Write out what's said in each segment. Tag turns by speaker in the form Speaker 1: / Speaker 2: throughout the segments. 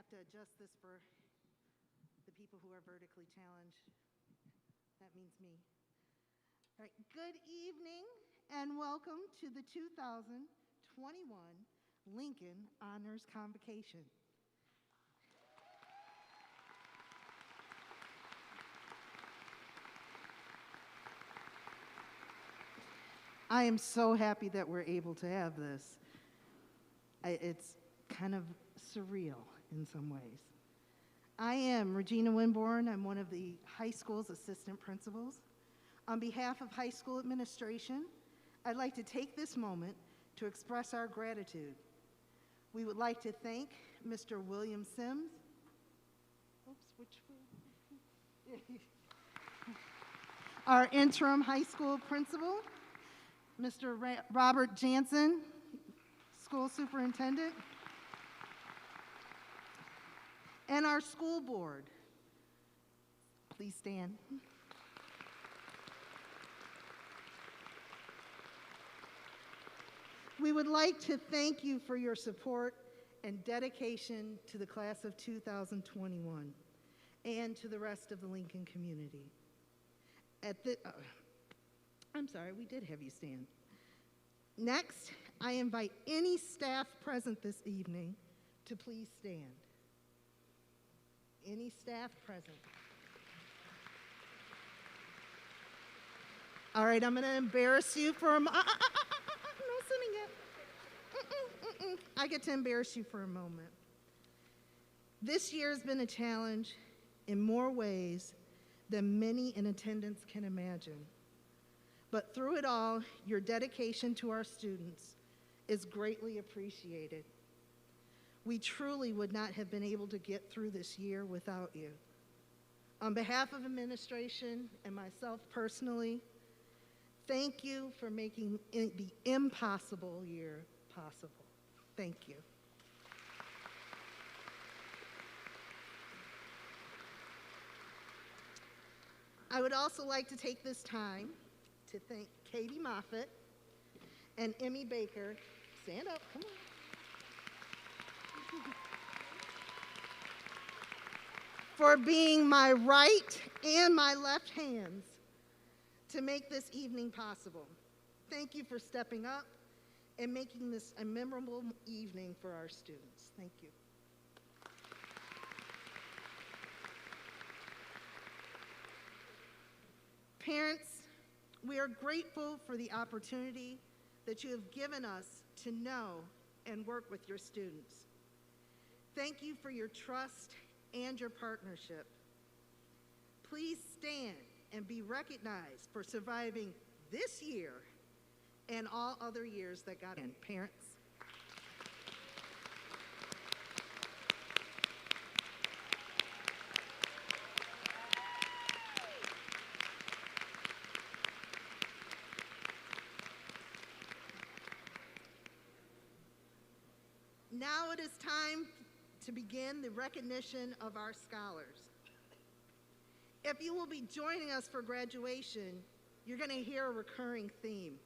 Speaker 1: have to adjust this for the people who are vertically challenged. That means me. All right, good evening and welcome to the 2021 Lincoln Honors Convocation. I am so happy that we're able to have this. It's kind of surreal in some ways. I am Regina Winborn. I'm one of the high school's assistant principals. On behalf of high school administration, I'd like to take this moment to express our gratitude. We would like to thank Mr. William Sims. Oops, which way? Our interim high school principal, Mr. Robert Jansen, school superintendent, and our school board. Please stand. We would like to thank you for your support and dedication to the class of 2021 and to the rest of the Lincoln community. I'm sorry, we did have you stand. Next, I invite any staff present this evening to please stand. Any staff present? All right, I'm going to embarrass you for a moment. No sitting yet. I get to embarrass you for a moment. This year has been a challenge in more ways than many in attendance can imagine. But through it all, your dedication to our students is greatly appreciated. We truly would not have been able to get through this year without you. On behalf of administration and myself personally, thank you for making the impossible year possible. Thank you. I would also like to take this time to thank Katie Moffitt and Emmy Baker. Stand up, come on. For being my right and my left hands to make this evening possible. Thank you for stepping up and making this a memorable evening for our students. Thank you. Parents, we are grateful for the opportunity that you have given us to know and work with your students. Thank you for your trust and your partnership. Please stand and be recognized for surviving this year and all other years that got in. Parents. Now it is time to begin the recognition of our scholars. If you will be joining us for graduation, you're going to hear a recurring theme.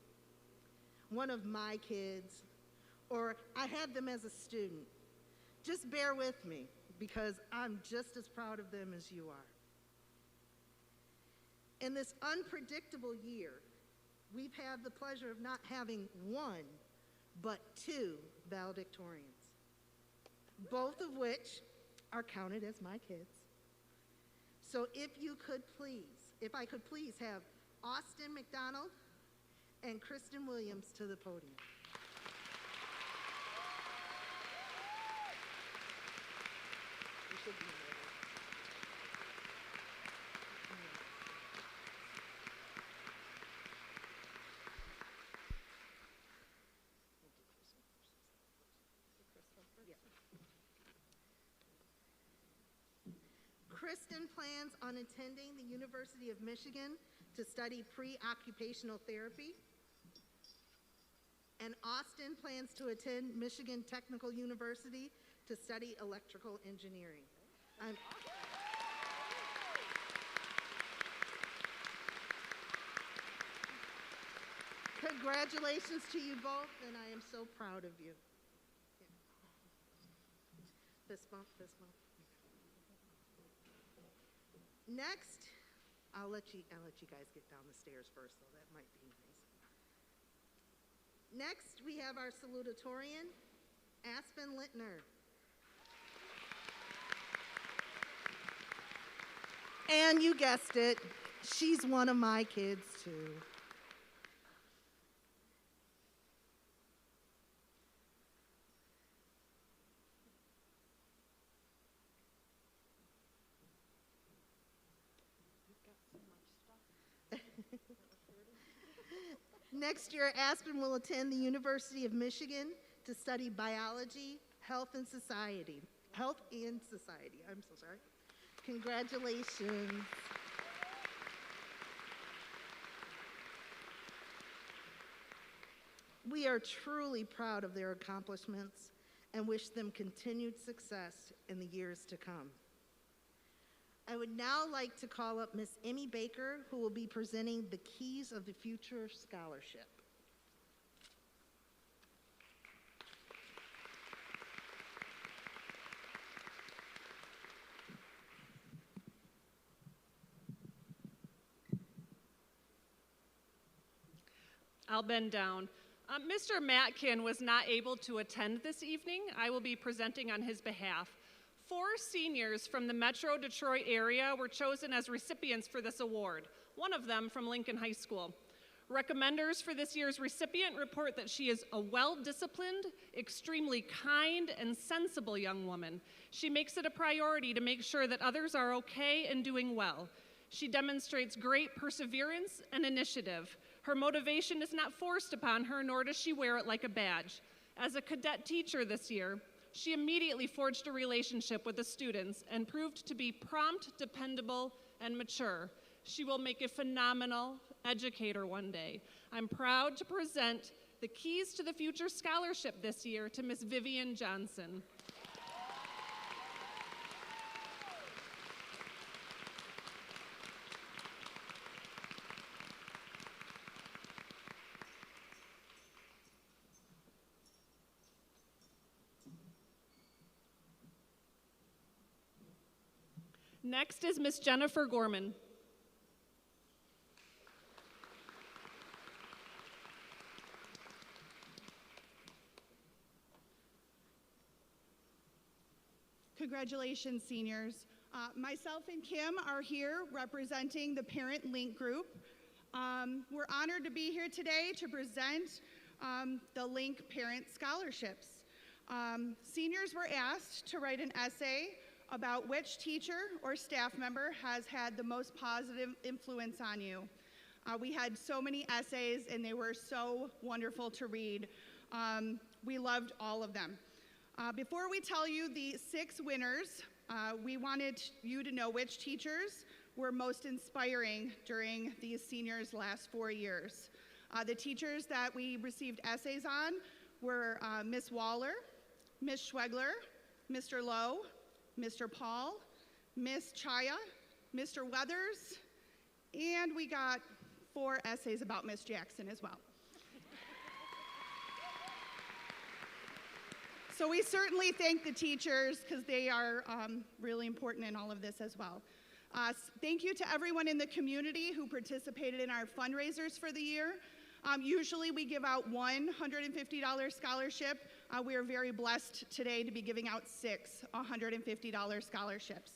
Speaker 1: One of my kids, or I had them as a student. Just bear with me because I'm just as proud of them as you are. In this unpredictable year, we've had the pleasure of not having one, but two valedictorians, both of which are counted as my kids. So if I could please have Austin McDonald and Kristen Williams to the podium. You should be ready. Kristen plans on attending the University of Michigan to study pre-occupational therapy. And Austin plans to attend Michigan Technical University to study electrical engineering. Congratulations to you both, and I am so proud of you. fist bump, fist bump. Next, I'll let you guys get down the stairs first, though. That might be nice. Next, we have our salutatorian, Aspen Littner. And you guessed it, she's one of my kids, too. Next year, Aspen will attend the University of Michigan to study biology, health and society. Health and society, I'm so sorry. Congratulations. We are truly proud of their accomplishments and wish them continued success in the years to come. I would now like to call up Miss Emmy Baker, who will be presenting the Keys of the Future Scholarship.
Speaker 2: I'll bend down. Mr. Matkin was not able to attend this evening. I will be presenting on his behalf. 4 seniors from the Metro Detroit area were chosen as recipients for this award, one of them from Lincoln High School. Recommenders for this year's recipient report that she is a well-disciplined, extremely kind, and sensible young woman. She makes it a priority to make sure that others are okay and doing well. She demonstrates great perseverance and initiative. Her motivation is not forced upon her, nor does she wear it like a badge. As a cadet teacher this year, she immediately forged a relationship with the students and proved to be prompt, dependable, and mature. She will make a phenomenal educator one day. I'm proud to present the Keys to the Future Scholarship this year to Miss Vivian Johnson. Next is Miss Jennifer Gorman.
Speaker 3: Congratulations, seniors. Myself and Kim are here representing the Parent Link Group. We're honored to be here today to present the Link Parent Scholarships. Seniors were asked to write an essay about which teacher or staff member has had the most positive influence on you. We had so many essays and they were so wonderful to read. We loved all of them. Before we tell you the 6 winners, we wanted you to know which teachers were most inspiring during these seniors' last 4 years. The teachers that we received essays on were Miss Waller, Miss Schwegler, Mr. Lowe, Mr. Paul, Miss Chaya, Mr. Weathers, and we got 4 essays about Miss Jackson as well. So we certainly thank the teachers because they are really important in all of this as well. Thank you to everyone in the community who participated in our fundraisers for the year. Usually we give out one $150 scholarship. We are very blessed today to be giving out 6 $150 scholarships.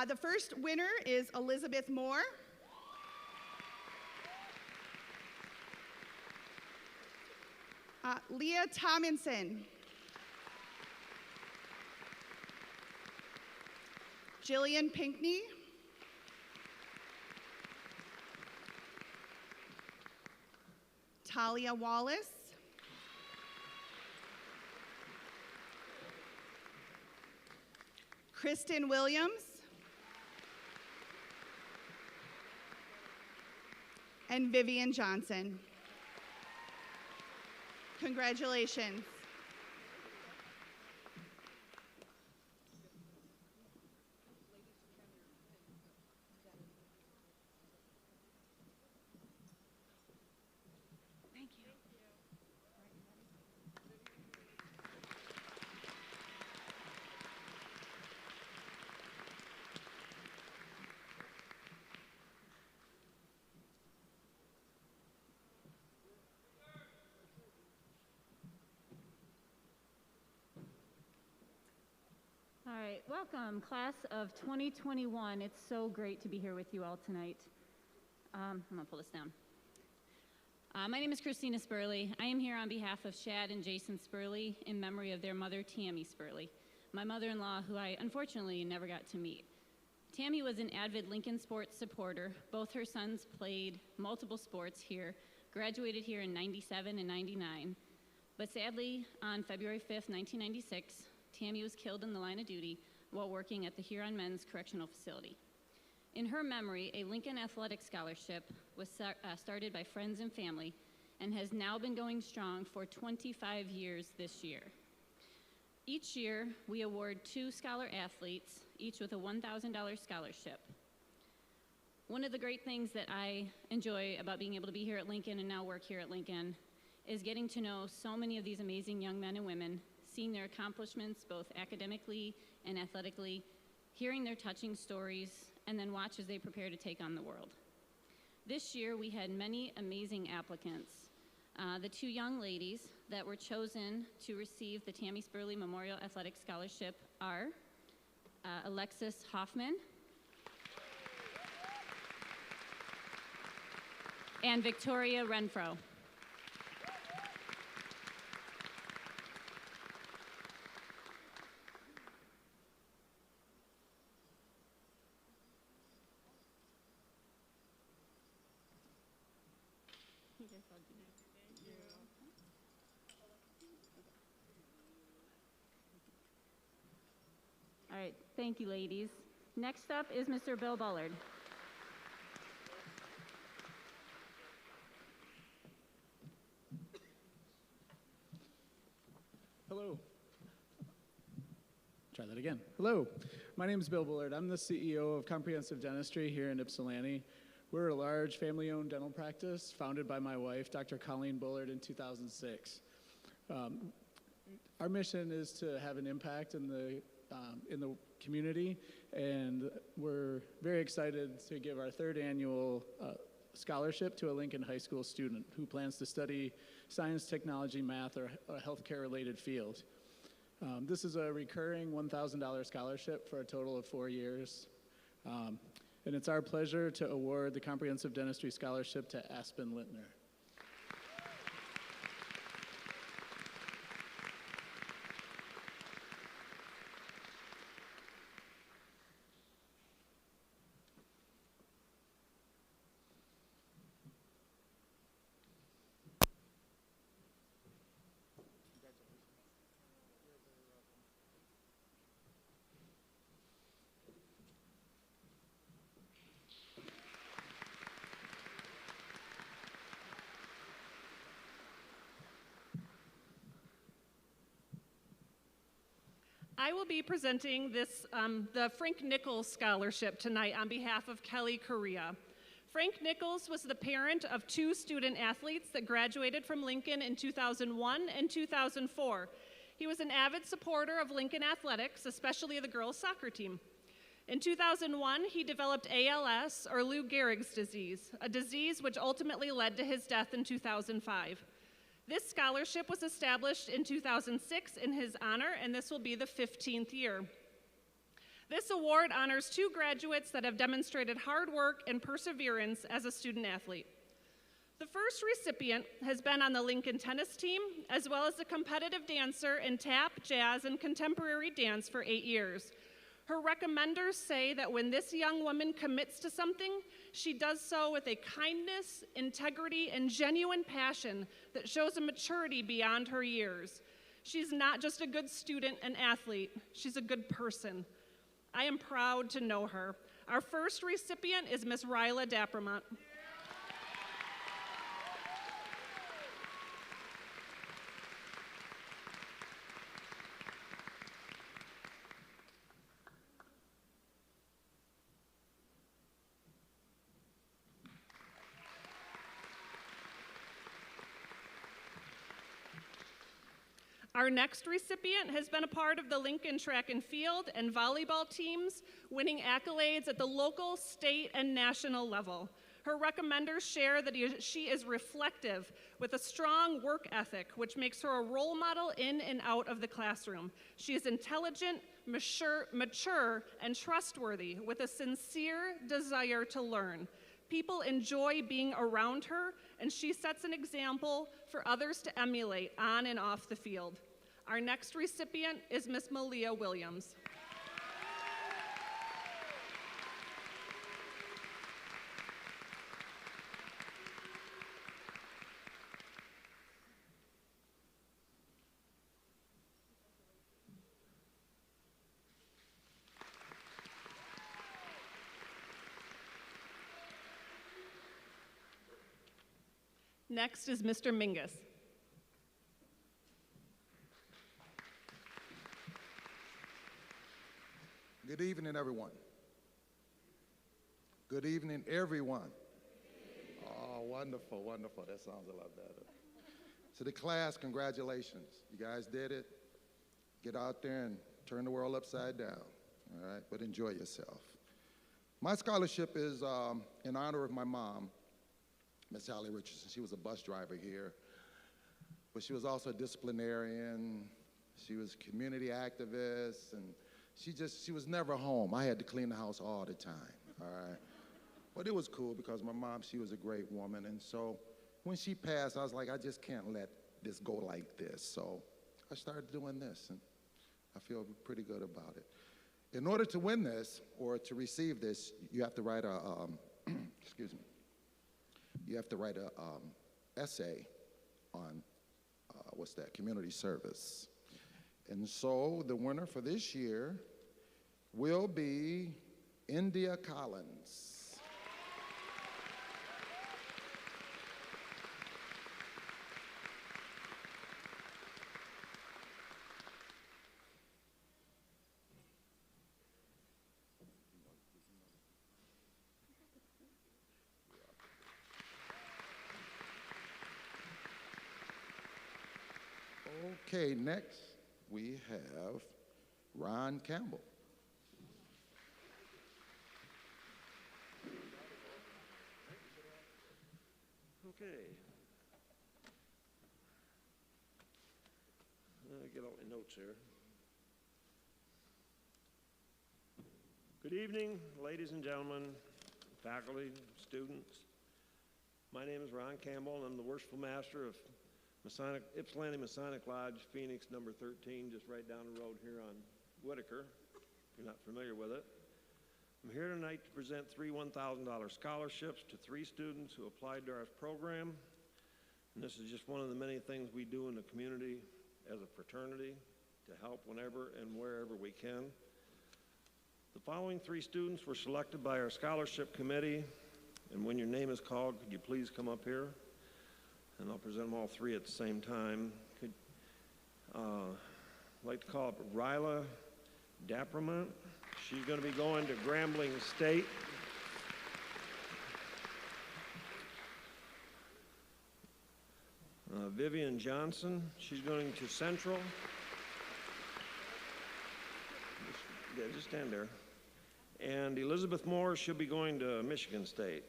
Speaker 3: The first winner is Elizabeth Moore. Leah Tomlinson. Jillian Pinkney. Talia Wallace. Kristen Williams. And Vivian Johnson. Congratulations. Thank you.
Speaker 4: Welcome, class of 2021. It's so great to be here with you all tonight. I'm gonna pull this down. My name is Christina Spurley. I am here on behalf of Shad and Jason Spurley in memory of their mother, Tammy Spurley, my mother-in-law, who I unfortunately never got to meet. Tammy was an avid Lincoln sports supporter. Both her sons played multiple sports here, graduated here in 97 and 99. But sadly, on February 5th, 1996, Tammy was killed in the line of duty while working at the Huron Men's Correctional Facility. In her memory, a Lincoln Athletic Scholarship was started by friends and family and has now been going strong for 25 years this year. Each year, we award 2 scholar athletes, each with a $1,000 scholarship. One of the great things that I enjoy about being able to be here at Lincoln and now work here at Lincoln is getting to know so many of these amazing young men and women, seeing their accomplishments both academically and athletically, hearing their touching stories, and then watch as they prepare to take on the world. This year, we had many amazing applicants. The 2 young ladies that were chosen to receive the Tammy Spurley Memorial Athletic Scholarship are Alexis Hoffman and Victoria Renfro. All right, thank you, ladies. Next up is Mr. Bill Bullard.
Speaker 5: Hello. Try that again. Hello, my name is Bill Bullard. I'm the CEO of Comprehensive Dentistry here in Ypsilanti. We're a large family-owned dental practice founded by my wife, Dr. Colleen Bullard, in 2006. Our mission is to have an impact in the community, and we're very excited to give our 3rd annual scholarship to a Lincoln High School student who plans to study science, technology, math, or a healthcare-related field. This is a recurring $1,000 scholarship for a total of 4 years. And it's our pleasure to award the Comprehensive Dentistry Scholarship to Aspen Littner.
Speaker 2: I will be presenting this, the Frank Nichols Scholarship tonight on behalf of Kelly Correa. Frank Nichols was the parent of 2 student athletes that graduated from Lincoln in 2001 and 2004. He was an avid supporter of Lincoln athletics, especially the girls' soccer team. In 2001, he developed ALS, or Lou Gehrig's disease, a disease which ultimately led to his death in 2005. This scholarship was established in 2006 in his honor, and this will be the 15th year. This award honors 2 graduates that have demonstrated hard work and perseverance as a student athlete. The first recipient has been on the Lincoln tennis team, as well as a competitive dancer in tap, jazz, and contemporary dance for 8 years. Her recommenders say that when this young woman commits to something, she does so with a kindness, integrity, and genuine passion that shows a maturity beyond her years. She's not just a good student and athlete, she's a good person. I am proud to know her. Our first recipient is Miss Ryla Dappermont. Our next recipient has been a part of the Lincoln track and field and volleyball teams, winning accolades at the local, state, and national level. Her recommenders share that she is reflective with a strong work ethic, which makes her a role model in and out of the classroom. She is intelligent, mature, and trustworthy with a sincere desire to learn. People enjoy being around her, and she sets an example for others to emulate on and off the field. Our next recipient is Miss Malia Williams. Next is Mr. Mingus.
Speaker 6: Good evening, everyone. Good evening, everyone. Oh, wonderful, wonderful. That sounds a lot better. To the class, congratulations. You guys did it. Get out there and turn the world upside down, all right? But enjoy yourself. My scholarship is in honor of my mom, Miss Sally Richardson. She was a bus driver here, but she was also a disciplinarian. She was a community activist, and she was never home. I had to clean the house all the time, all right? But it was cool because my mom, she was a great woman, and so when she passed, I was like, I just can't let this go like this. So I started doing this, and I feel pretty good about it. In order to win this, or to receive this, you have to write a, excuse me, you have to write a essay on, community service. And so the winner for this year will be India Collins. Okay, next we have Ron Campbell.
Speaker 7: Okay. Get all my notes here. Good evening, ladies and gentlemen, faculty, students. My name is Ron Campbell, and I'm the Worshipful Master of Ypsilanti Masonic Lodge, Phoenix, number 13, just right down the road here on Whitaker, if you're not familiar with it. I'm here tonight to present three $1,000 scholarships to 3 students who applied to our program. And this is just one of the many things we do in the community as a fraternity to help whenever and wherever we can. The following 3 students were selected by our scholarship committee, and when your name is called, could you please come up here? And I'll present them all 3 at the same time. I'd like to call up Ryla Dapperman. She's going to be going to Grambling State. Vivian Johnson, she's going to Central. Just stand there. And Elizabeth Moore, she'll be going to Michigan State.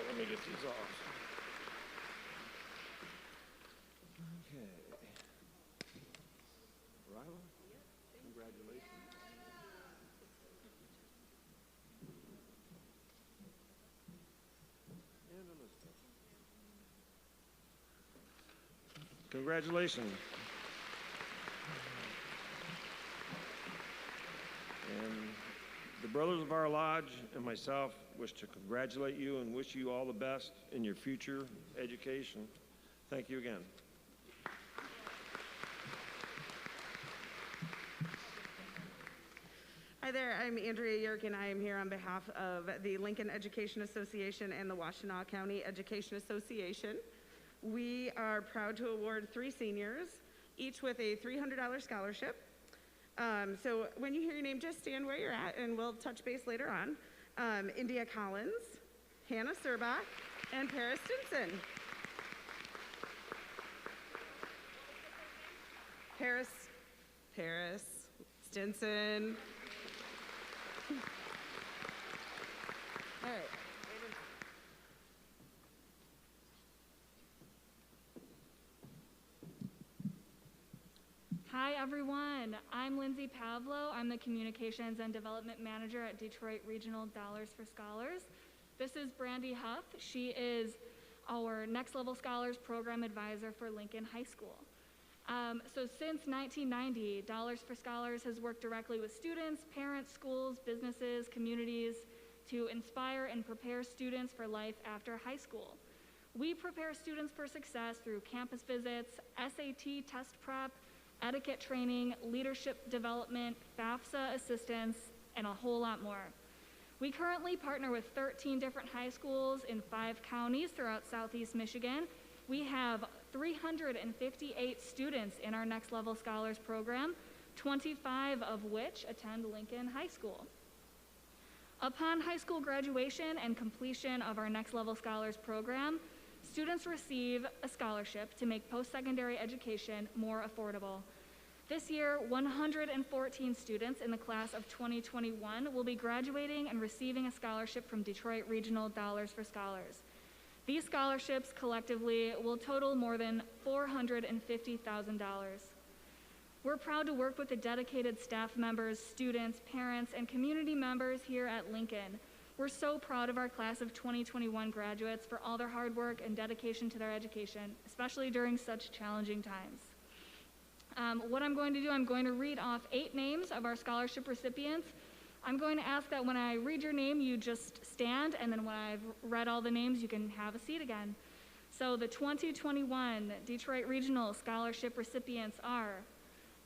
Speaker 7: Let me get these off. Okay. Ryla, congratulations. And Elizabeth. Congratulations. And the brothers of our lodge and myself wish to congratulate you and wish you all the best in your future education. Thank you again.
Speaker 8: Hi there, I'm Andrea Yerk, and I am here on behalf of the Lincoln Education Association and the Washtenaw County Education Association. We are proud to award 3 seniors, each with a $300 scholarship. So when you hear your name, just stand where you're at, and we'll touch base later on. India Collins, Hannah Serbach, and Paris Stinson. Paris Stinson.
Speaker 9: All right.
Speaker 10: Hi, everyone. I'm Lindsay Pavlo. I'm the Communications and Development Manager at Detroit Regional Dollars for Scholars. This is Brandy Huff. She is our Next Level Scholars Program Advisor for Lincoln High School. So since 1990, Dollars for Scholars has worked directly with students, parents, schools, businesses, communities to inspire and prepare students for life after high school. We prepare students for success through campus visits, SAT test prep, etiquette training, leadership development, FAFSA assistance, and a whole lot more. We currently partner with 13 different high schools in 5 counties throughout Southeast Michigan. We have 358 students in our Next Level Scholars program, 25 of which attend Lincoln High School. Upon high school graduation and completion of our Next Level Scholars program, students receive a scholarship to make post-secondary education more affordable. This year, 114 students in the class of 2021 will be graduating and receiving a scholarship from Detroit Regional Dollars for Scholars. These scholarships collectively will total more than $450,000. We're proud to work with the dedicated staff members, students, parents, and community members here at Lincoln. We're so proud of our class of 2021 graduates for all their hard work and dedication to their education, especially during such challenging times. What I'm going to do, I'm going to read off 8 names of our scholarship recipients. I'm going to ask that when I read your name, you just stand, and then when I've read all the names, you can have a seat again. So the 2021 Detroit Regional Scholarship recipients are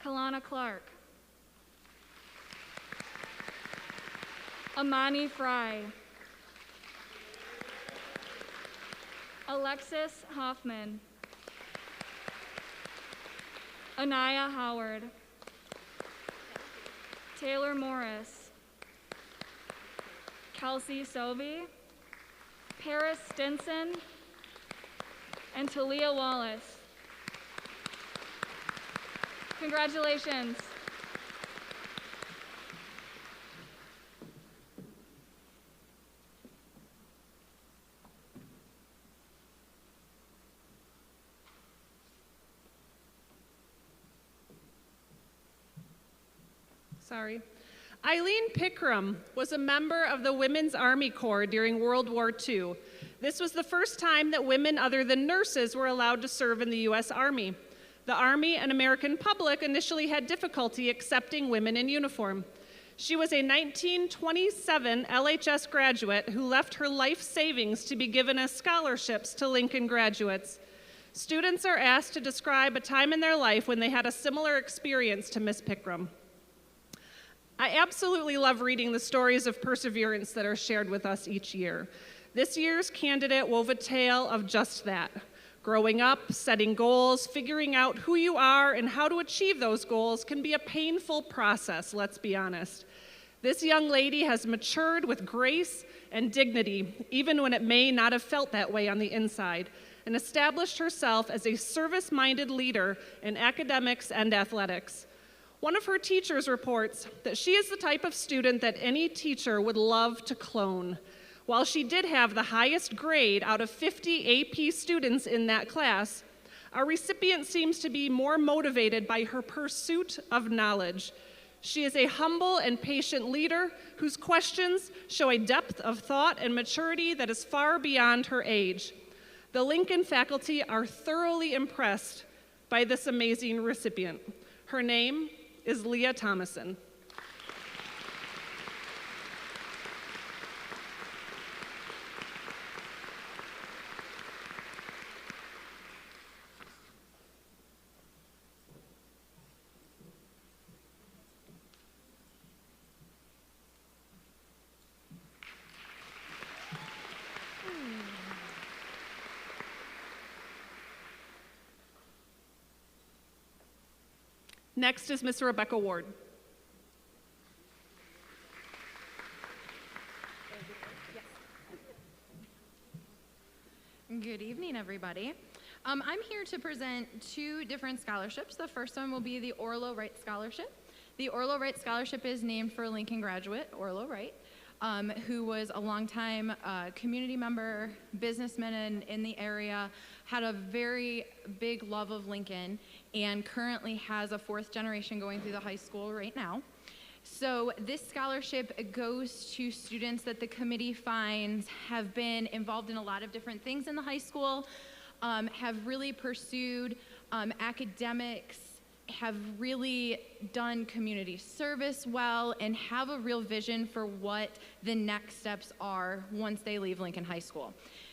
Speaker 10: Kalana Clark, Amani Fry, Alexis Hoffman, Anaya Howard, Taylor Morris, Kelsey Sovey, Paris Stinson, and Talia Wallace. Congratulations.
Speaker 2: Sorry. Eileen Pickram was a member of the Women's Army Corps during World War II. This was the first time that women other than nurses were allowed to serve in the U.S. Army. The Army and American public initially had difficulty accepting women in uniform. She was a 1927 LHS graduate who left her life savings to be given as scholarships to Lincoln graduates. Students are asked to describe a time in their life when they had a similar experience to Miss Pickram. I absolutely love reading the stories of perseverance that are shared with us each year. This year's candidate wove a tale of just that. Growing up, setting goals, figuring out who you are and how to achieve those goals can be a painful process, let's be honest. This young lady has matured with grace and dignity, even when it may not have felt that way on the inside, and established herself as a service-minded leader in academics and athletics. One of her teachers reports that she is the type of student that any teacher would love to clone. While she did have the highest grade out of 50 AP students in that class, our recipient seems to be more motivated by her pursuit of knowledge. She is a humble and patient leader whose questions show a depth of thought and maturity that is far beyond her age. The Lincoln faculty are thoroughly impressed by this amazing recipient. Her name is Leah Thomason. Next is Miss Rebecca Ward.
Speaker 11: Good evening, everybody. I'm here to present 2 different scholarships. The first one will be the Orlo Wright Scholarship. The Orlo Wright Scholarship is named for a Lincoln graduate, Orlo Wright. who was a longtime community member, businessman in the area, had a very big love of Lincoln, and currently has a 4th generation going through the high school right now. So this scholarship goes to students that the committee finds have been involved in a lot of different things in the high school, have really pursued academics, have really done community service well, and have a real vision for what the next steps are once they leave Lincoln High School.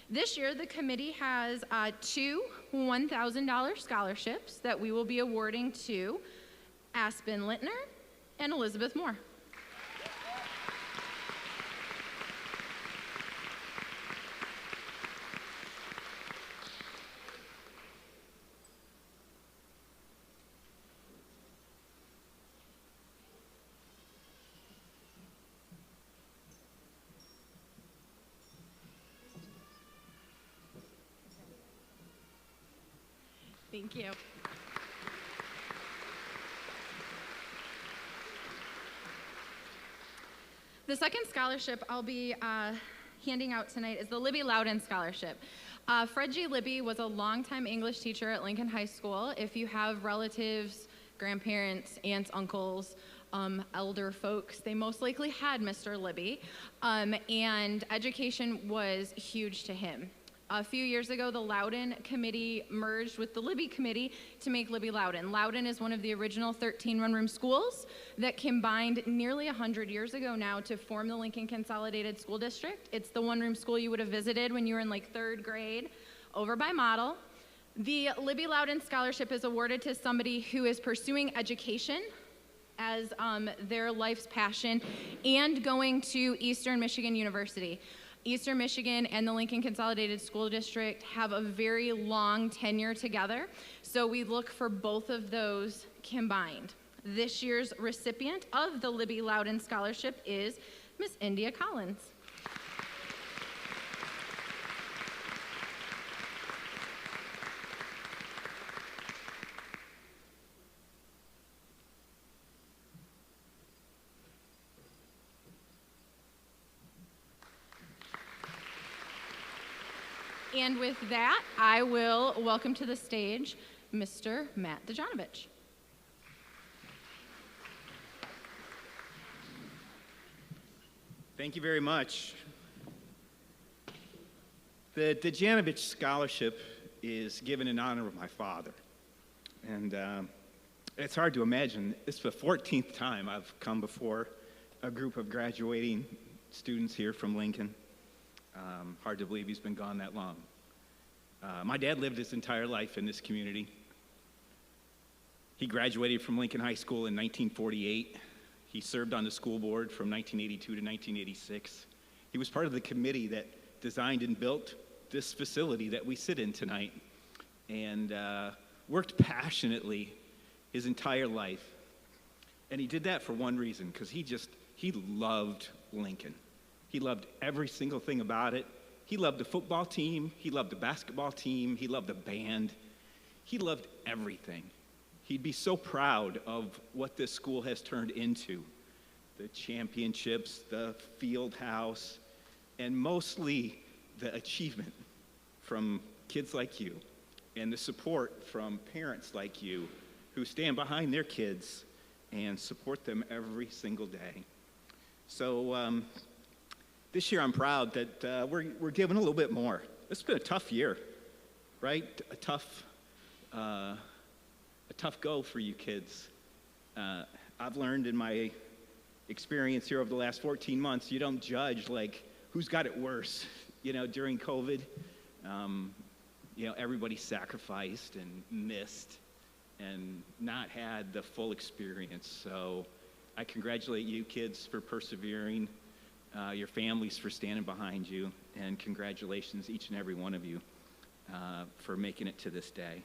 Speaker 11: This year, the committee has 2 $1,000 scholarships that we will be awarding to Aspen Littner and Elizabeth Moore. Thank you. The second scholarship I'll be handing out tonight is the Libby Loudon Scholarship. Fred G. Libby was a longtime English teacher at Lincoln High School. If you have relatives, grandparents, aunts, uncles, elder folks, they most likely had Mr. Libby, and education was huge to him. A few years ago, the Loudon Committee merged with the Libby Committee to make Libby Loudon. Loudon is one of the original 13 one-room schools that combined nearly 100 years ago now to form the Lincoln Consolidated School District. It's the one-room school you would have visited when you were in like 3rd grade over by Model. The Libby Loudon Scholarship is awarded to somebody who is pursuing education as their life's passion and going to Eastern Michigan University. Eastern Michigan and the Lincoln Consolidated School District have a very long tenure together, so we look for both of those combined. This year's recipient of the Libby Loudon Scholarship is Miss India Collins. And with that, I will welcome to the stage Mr. Matt Dejanovich.
Speaker 9: Thank you very much. The Dejanovich Scholarship is given in honor of my father. And it's hard to imagine. It's the 14th time I've come before a group of graduating students here from Lincoln. Hard to believe he's been gone that long. My dad lived his entire life in this community. He graduated from Lincoln High School in 1948. He served on the school board from 1982 to 1986. He was part of the committee that designed and built this facility that we sit in tonight, and worked passionately his entire life. And he did that for one reason, because he loved Lincoln. He loved every single thing about it. He loved the football team. He loved the basketball team. He loved the band. He loved everything. He'd be so proud of what this school has turned into. The championships, the field house, and mostly the achievement from kids like you and the support from parents like you who stand behind their kids and support them every single day. So this year I'm proud that we're giving a little bit more. It's been a tough year, right? A tough go for you kids. I've learned in my experience here over the last 14 months, you don't judge like who's got it worse. You know, during COVID, everybody sacrificed and missed and not had the full experience. So I congratulate you kids for persevering, your families for standing behind you, and congratulations each and every one of you for making it to this day.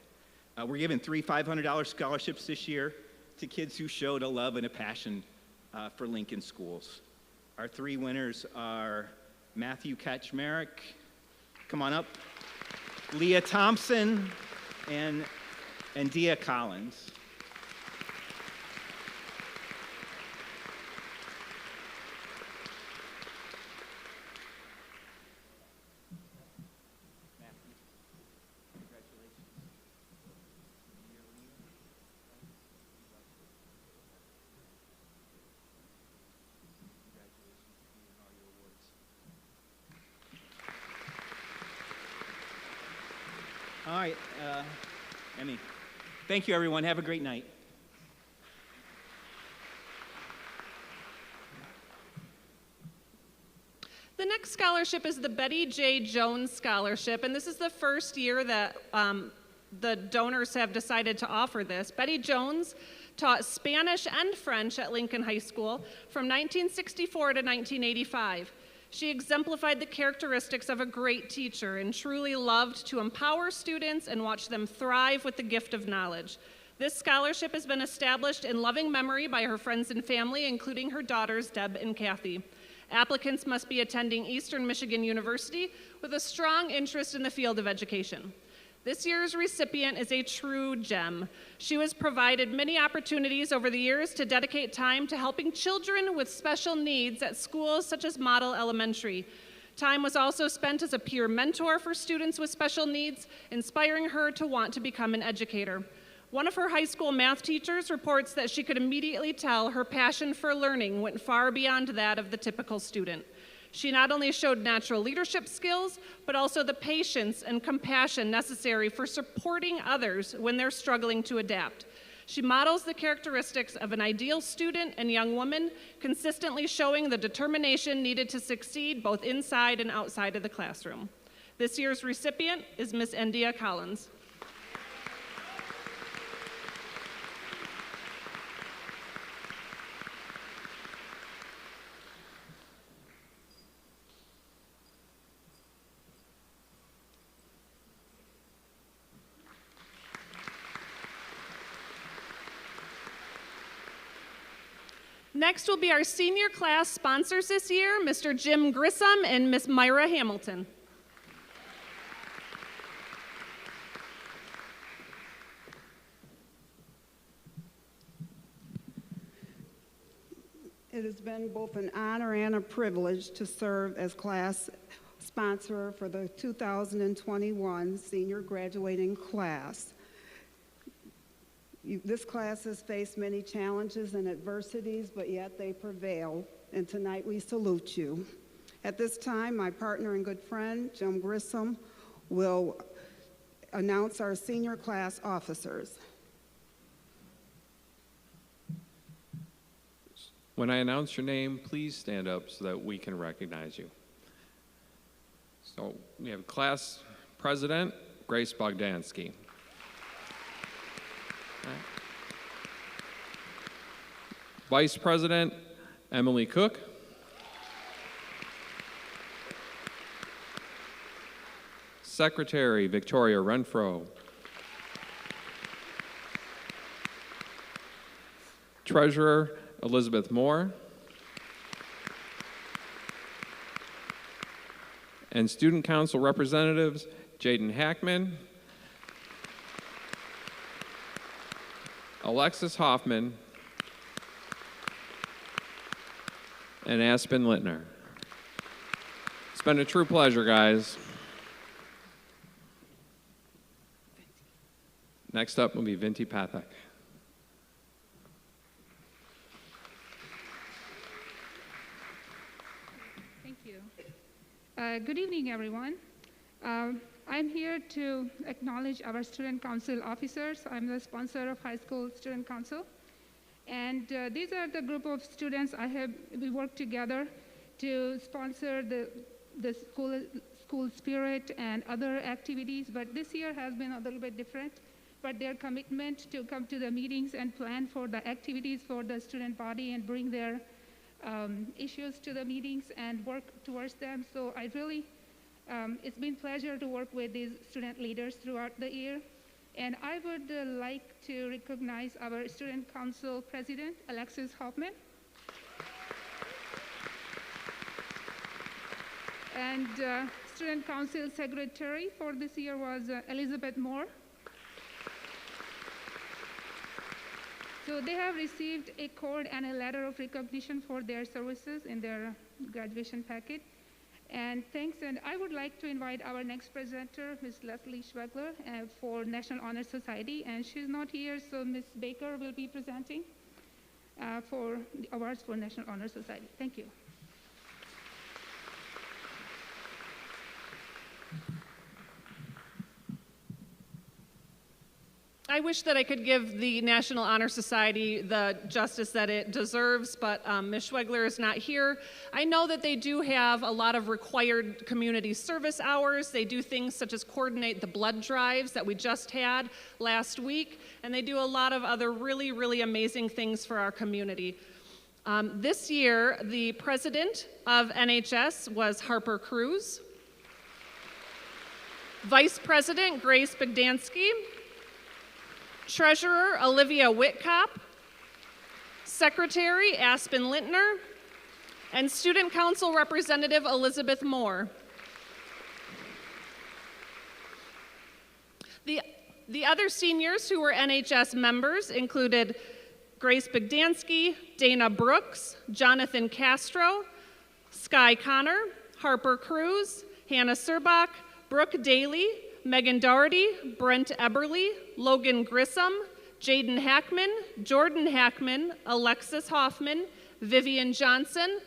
Speaker 9: We're giving 3 $500 scholarships this year to kids who showed a love and a passion for Lincoln schools. Our 3 winners are Matthew Kaczmarek, come on up, Leah Thompson, and Dia Collins. All right, Emmy. Thank you, everyone. Have a great night.
Speaker 2: The next scholarship is the Betty J. Jones Scholarship, and this is the first year that the donors have decided to offer this. Betty Jones taught Spanish and French at Lincoln High School from 1964 to 1985. She exemplified the characteristics of a great teacher and truly loved to empower students and watch them thrive with the gift of knowledge. This scholarship has been established in loving memory by her friends and family, including her daughters, Deb and Kathy. Applicants must be attending Eastern Michigan University with a strong interest in the field of education. This year's recipient is a true gem. She was provided many opportunities over the years to dedicate time to helping children with special needs at schools such as Model Elementary. Time was also spent as a peer mentor for students with special needs, inspiring her to want to become an educator. One of her high school math teachers reports that she could immediately tell her passion for learning went far beyond that of the typical student. She not only showed natural leadership skills, but also the patience and compassion necessary for supporting others when they're struggling to adapt. She models the characteristics of an ideal student and young woman, consistently showing the determination needed to succeed both inside and outside of the classroom. This year's recipient is Miss Endia Collins. Next will be our senior class sponsors this year, Mr. Jim Grissom and Miss Myra Hamilton.
Speaker 12: It has been both an honor and a privilege to serve as class sponsor for the 2021 senior graduating class. This class has faced many challenges and adversities, but yet they prevail, and tonight we salute you. At this time, my partner and good friend, Jim Grissom, will announce our senior class officers.
Speaker 13: When I announce your name, please stand up so that we can recognize you. So we have class president, Grace Bogdansky. Vice President, Emily Cook. Secretary, Victoria Renfro. Treasurer, Elizabeth Moore. And Student Council representatives, Jaden Hackman, Alexis Hoffman, and Aspen Littner. It's been a true pleasure, guys. Next up will be Vinti Pathak.
Speaker 14: Thank you. Good evening, everyone. I'm here to acknowledge our student council officers. I'm the sponsor of high school student council. And these are the group of students we work together to sponsor the school spirit and other activities. But this year has been a little bit different. But their commitment to come to the meetings and plan for the activities for the student body and bring their issues to the meetings and work towards them. So I really, it's been a pleasure to work with these student leaders throughout the year. And I would like to recognize our Student Council President, Alexis Hoffman. And Student Council Secretary for this year was Elizabeth Moore. So they have received a cord and a letter of recognition for their services in their graduation packet. And thanks, and I would like to invite our next presenter, Ms. Leslie Schwegler, for National Honor Society, and she's not here, so Ms. Baker will be presenting for the awards for National Honor Society. Thank you.
Speaker 2: I wish that I could give the National Honor Society the justice that it deserves, but Ms. Schwegler is not here. I know that they do have a lot of required community service hours. They do things such as coordinate the blood drives that we just had last week, and they do a lot of other really, really amazing things for our community. This year, the president of NHS was Harper Cruz. Vice President Grace Bogdansky. Treasurer Olivia Whitcop, Secretary Aspen Lintner, and Student Council Representative Elizabeth Moore. The other seniors who were NHS members included Grace Bogdansky, Dana Brooks, Jonathan Castro, Sky Connor, Harper Cruz, Hannah Serbach, Brooke Daly, Megan Doherty, Brent Eberly, Logan Grissom, Jaden Hackman, Jordan Hackman, Alexis Hoffman, Vivian Johnson,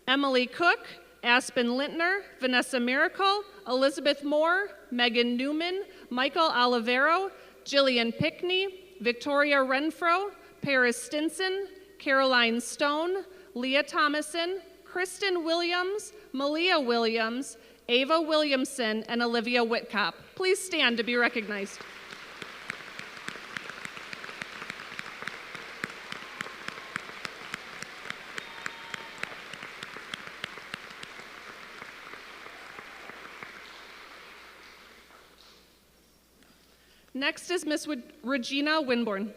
Speaker 2: Emily Cook, Aspen Lintner, Vanessa Miracle, Elizabeth Moore, Megan Newman, Michael Olivero, Jillian Pickney, Victoria Renfro, Paris Stinson, Caroline Stone, Leah Thomason, Kristen Williams, Malia Williams, Ava Williamson, and Olivia Whitcop. Please stand to be recognized. Next is Miss Regina Winborn.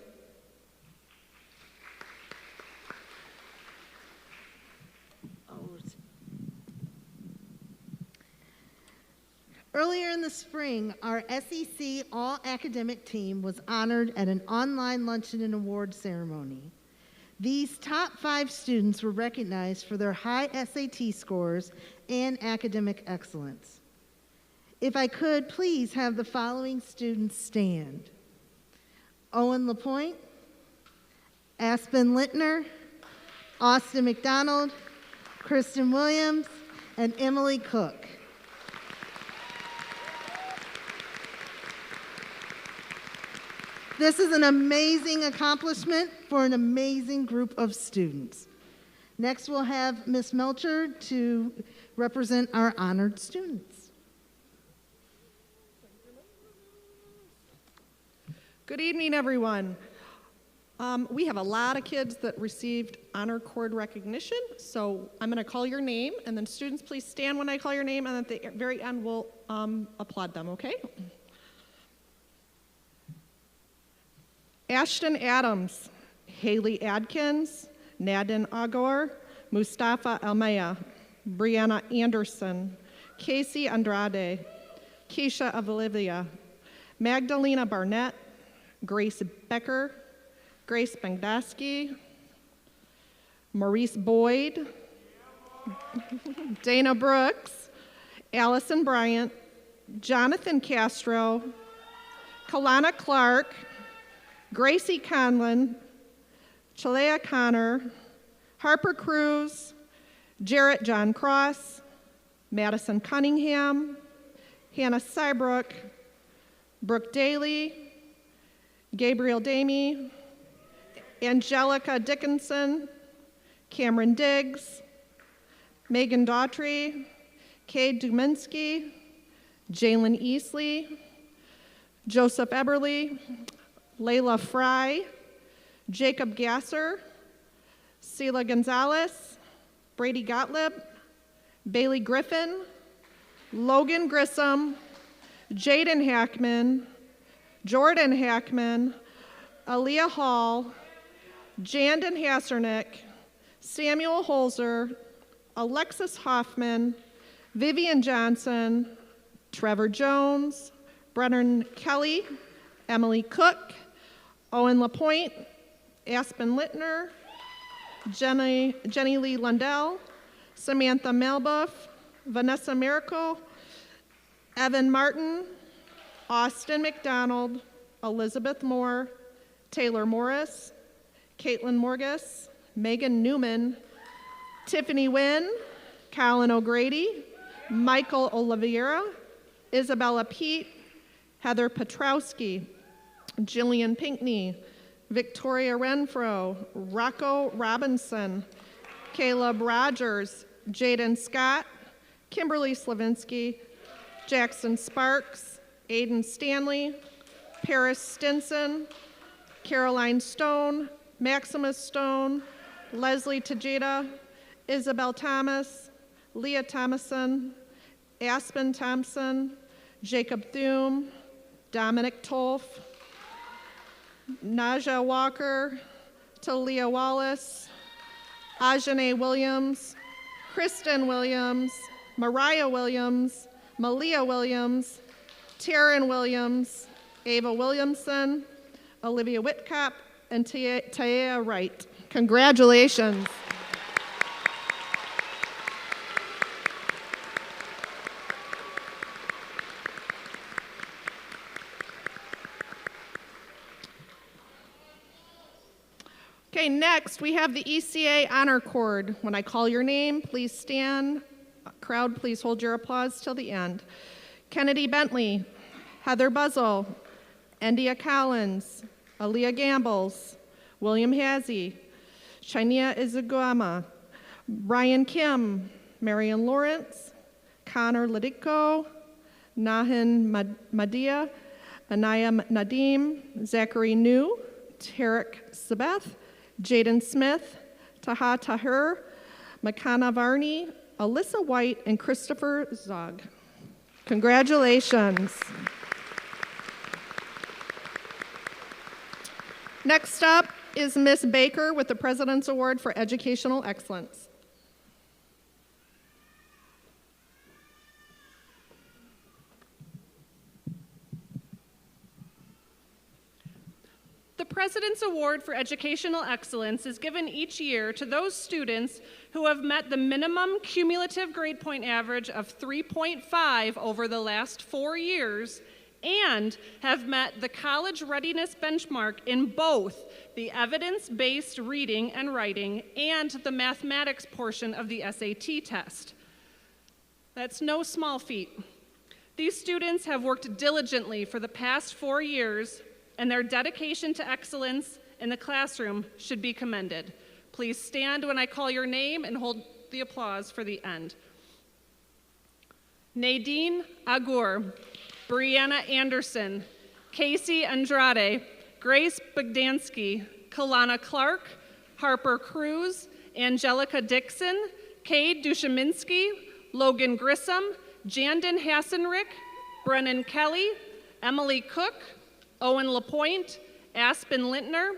Speaker 1: Earlier in the spring, our SEC all-academic team was honored at an online luncheon and award ceremony. These top 5 students were recognized for their high SAT scores and academic excellence. If I could, please have the following students stand. Owen LaPointe, Aspen Lintner, Austin McDonald, Kristen Williams, and Emily Cook. This is an amazing accomplishment for an amazing group of students. Next, we'll have Ms. Melcher to represent our honored students.
Speaker 15: Good evening, everyone. We have a lot of kids that received honor cord recognition, so I'm going to call your name, and then students, please stand when I call your name, and at the very end, we'll applaud them, okay? Ashton Adams, Haley Adkins, Nadine Agor, Mustafa Almaya, Brianna Anderson, Casey Andrade, Keisha Olivia, Magdalena Barnett, Grace Becker, Grace Bengdaski, Maurice Boyd, Dana Brooks, Allison Bryant, Jonathan Castro, Kalana Clark, Gracie Conlon, Chalea Connor, Harper Cruz, Jarrett John Cross, Madison Cunningham, Hannah Sybrook, Brooke Daly, Gabriel Damey, Angelica Dickinson, Cameron Diggs, Megan Daughtry, Kay Duminsky, Jalen Easley, Joseph Eberly, Layla Fry, Jacob Gasser, Sela Gonzalez, Brady Gottlieb, Bailey Griffin, Logan Grissom, Jaden Hackman, Jordan Hackman, Aaliyah Hall, Jandon Hassernick, Samuel Holzer, Alexis Hoffman, Vivian Johnson, Trevor Jones, Brennan Kelly, Emily Cook, Owen LaPointe, Aspen Lintner, Jenny Lee Lundell, Samantha Malbuff, Vanessa Miracle, Evan Martin, Austin McDonald, Elizabeth Moore, Taylor Morris, Caitlin Morgus, Megan Newman, Tiffany Wynn, Colin O'Grady, Michael Oliveira, Isabella Pete, Heather Petrowski, Jillian Pinkney, Victoria Renfro, Rocco Robinson, Caleb Rogers, Jaden Scott, Kimberly Slavinsky, Jackson Sparks, Aiden Stanley, Paris Stinson, Caroline Stone, Maximus Stone, Leslie Tajeda, Isabel Thomas, Leah Thomason, Aspen Thompson, Jacob Thum, Dominic Tolf, Naja Walker, Talia Wallace, Ajane Williams, Kristen Williams, Mariah Williams, Malia Williams, Taryn Williams, Ava Williamson, Olivia Whitcop, and Taya Wright. Congratulations. Okay, next we have the ECA Honor Cord. When I call your name, please stand. Crowd, please hold your applause till the end. Kennedy Bentley, Heather Buzzle, Endia Collins, Aaliyah Gambles, William Hazy, Shania Izuguama, Brian Kim, Marion Lawrence, Connor Ladiko, Nahin Madia, Anaya Nadim, Zachary New, Tarek Sabeth, Jaden Smith, Taha Tahir, Makana Varney, Alyssa White, and Christopher Zog. Congratulations. Next up is Miss Baker with the President's Award for Educational Excellence.
Speaker 2: The President's Award for Educational Excellence is given each year to those students who have met the minimum cumulative grade point average of 3.5 over the last 4 years and have met the college readiness benchmark in both the evidence-based reading and writing and the mathematics portion of the SAT test. That's no small feat. These students have worked diligently for the past 4 years, and their dedication to excellence in the classroom should be commended. Please stand when I call your name and hold the applause for the end. Nadine Agur, Brianna Anderson, Casey Andrade, Grace Bogdansky, Kalana Clark, Harper Cruz, Angelica Dixon, Cade Dushaminski, Logan Grissom, Jandon Hassenrick, Brennan Kelly, Emily Cook, Owen LaPointe, Aspen Lintner,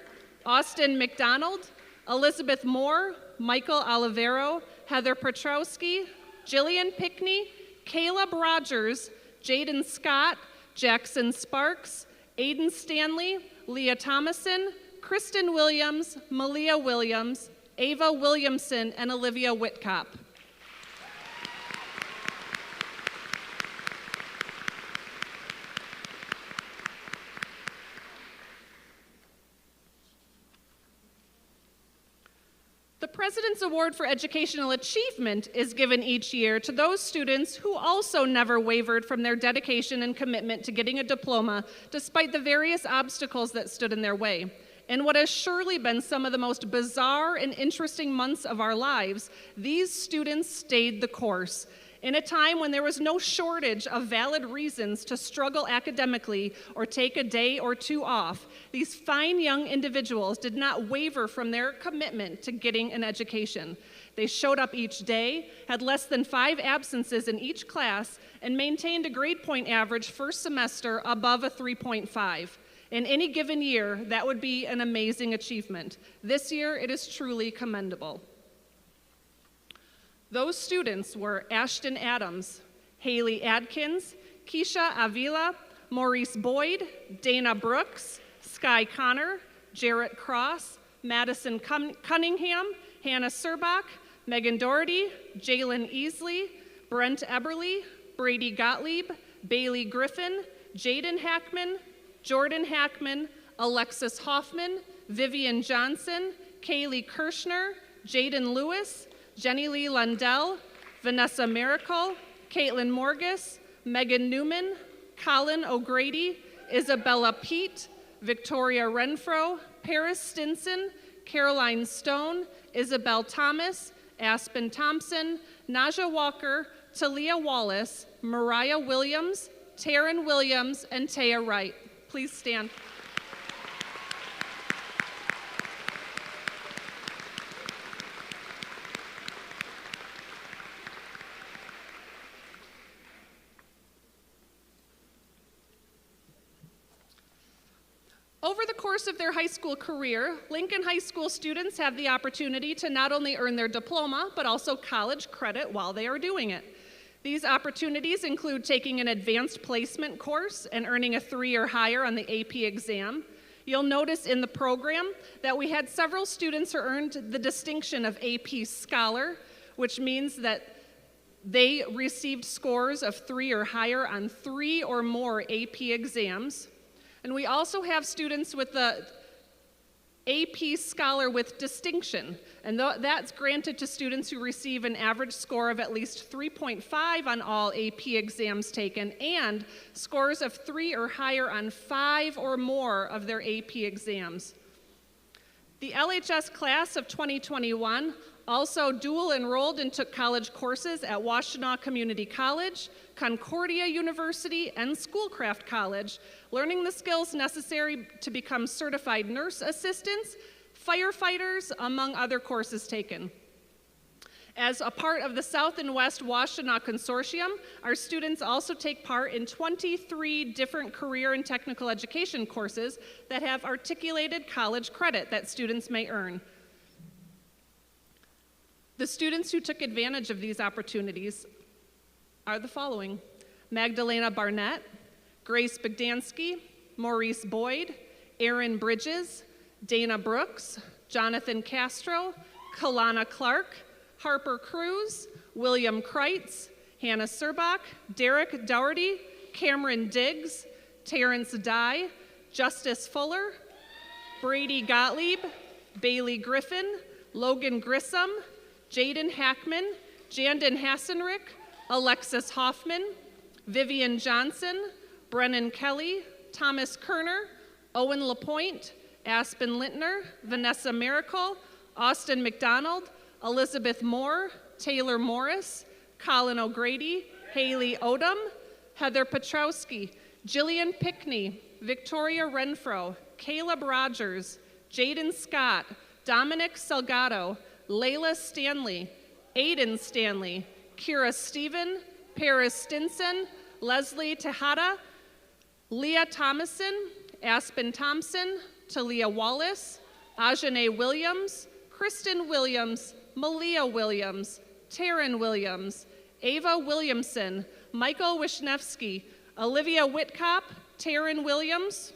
Speaker 2: Austin McDonald, Elizabeth Moore, Michael Olivero, Heather Petrowski, Jillian Pickney, Caleb Rogers, Jaden Scott, Jackson Sparks, Aiden Stanley, Leah Thomason, Kristen Williams, Malia Williams, Ava Williamson, and Olivia Whitcop. The President's Award for Educational Achievement is given each year to those students who also never wavered from their dedication and commitment to getting a diploma despite the various obstacles that stood in their way. In what has surely been some of the most bizarre and interesting months of our lives, these students stayed the course. In a time when there was no shortage of valid reasons to struggle academically or take a day or two off, these fine young individuals did not waver from their commitment to getting an education. They showed up each day, had less than 5 absences in each class, and maintained a grade point average first semester above a 3.5. In any given year, that would be an amazing achievement. This year, it is truly commendable. Those students were Ashton Adams, Haley Adkins, Keisha Avila, Maurice Boyd, Dana Brooks, Sky Connor, Jarrett Cross, Madison Cunningham, Hannah Serbach, Megan Doherty, Jalen Easley, Brent Eberly, Brady Gottlieb, Bailey Griffin, Jaden Hackman, Jordan Hackman, Alexis Hoffman, Vivian Johnson, Kaylee Kirschner, Jaden Lewis, Jenny Lee Lundell, Vanessa Miracle, Caitlin Morgus, Megan Newman, Colin O'Grady, Isabella Pete, Victoria Renfro, Paris Stinson, Caroline Stone, Isabel Thomas, Aspen Thompson, Naja Walker, Talia Wallace, Mariah Williams, Taryn Williams, and Taya Wright. Please stand. Over the course of their high school career, Lincoln High School students have the opportunity to not only earn their diploma, but also college credit while they are doing it. These opportunities include taking an advanced placement course and earning a 3 or higher on the AP exam. You'll notice in the program that we had several students who earned the distinction of AP Scholar, which means that they received scores of 3 or higher on 3 or more AP exams. And we also have students with the AP Scholar with distinction, and that's granted to students who receive an average score of at least 3.5 on all AP exams taken and scores of 3 or higher on 5 or more of their AP exams. The LHS class of 2021 also dual enrolled and took college courses at Washtenaw Community College, Concordia University, and Schoolcraft College, learning the skills necessary to become certified nurse assistants, firefighters, among other courses taken. As a part of the South and West Washtenaw Consortium, our students also take part in 23 different career and technical education courses that have articulated college credit that students may earn. The students who took advantage of these opportunities are the following: Magdalena Barnett, Grace Bogdansky, Maurice Boyd, Aaron Bridges, Dana Brooks, Jonathan Castro, Kalana Clark, Harper Cruz, William Kreitz, Hannah Serbach, Derek Dougherty, Cameron Diggs, Terrence Dye, Justice Fuller, Brady Gottlieb, Bailey Griffin, Logan Grissom, Jaden Hackman, Jandon Hassenrick, Alexis Hoffman, Vivian Johnson, Brennan Kelly, Thomas Kerner, Owen LaPointe, Aspen Lintner, Vanessa Miracle, Austin McDonald, Elizabeth Moore, Taylor Morris, Colin O'Grady, Haley Odom, Heather Petrowski, Jillian Pickney, Victoria Renfro, Caleb Rogers, Jaden Scott, Dominic Salgado, Layla Stanley, Aiden Stanley, Kira Stephen, Paris Stinson, Leslie Tejada, Leah Thomason, Aspen Thompson, Talia Wallace, Ajane Williams, Kristen Williams, Malia Williams, Taryn Williams, Ava Williamson, Michael Wisniewski, Olivia Whitcop, Taryn Williams,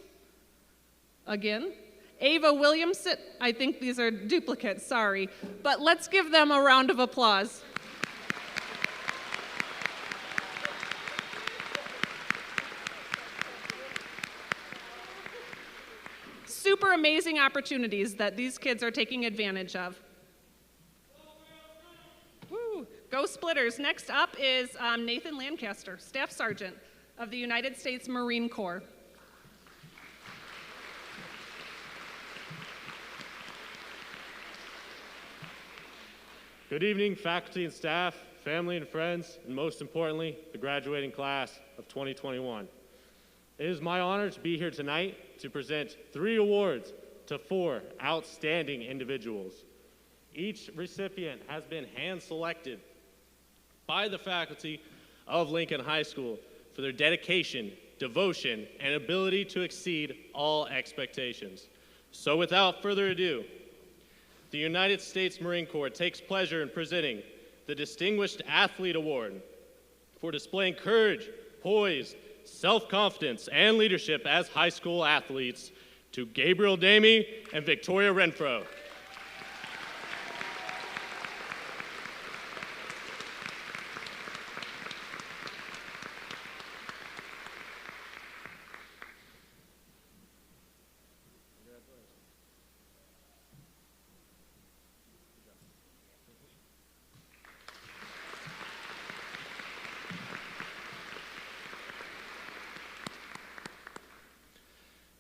Speaker 2: again, Ava Williamson. I think these are duplicates, sorry, but let's give them a round of applause. Super amazing opportunities that these kids are taking advantage of. Woo. Go Splitters. Next up is Nathan Lancaster, Staff Sergeant of the United States Marine Corps.
Speaker 16: Good evening, faculty and staff, family and friends, and most importantly, the graduating class of 2021. It is my honor to be here tonight to present 3 awards to 4 outstanding individuals. Each recipient has been hand-selected by the faculty of Lincoln High School for their dedication, devotion, and ability to exceed all expectations. So without further ado, the United States Marine Corps takes pleasure in presenting the Distinguished Athlete Award for displaying courage, poise, self-confidence, and leadership as high school athletes to Gabriel Damey and Victoria Renfro.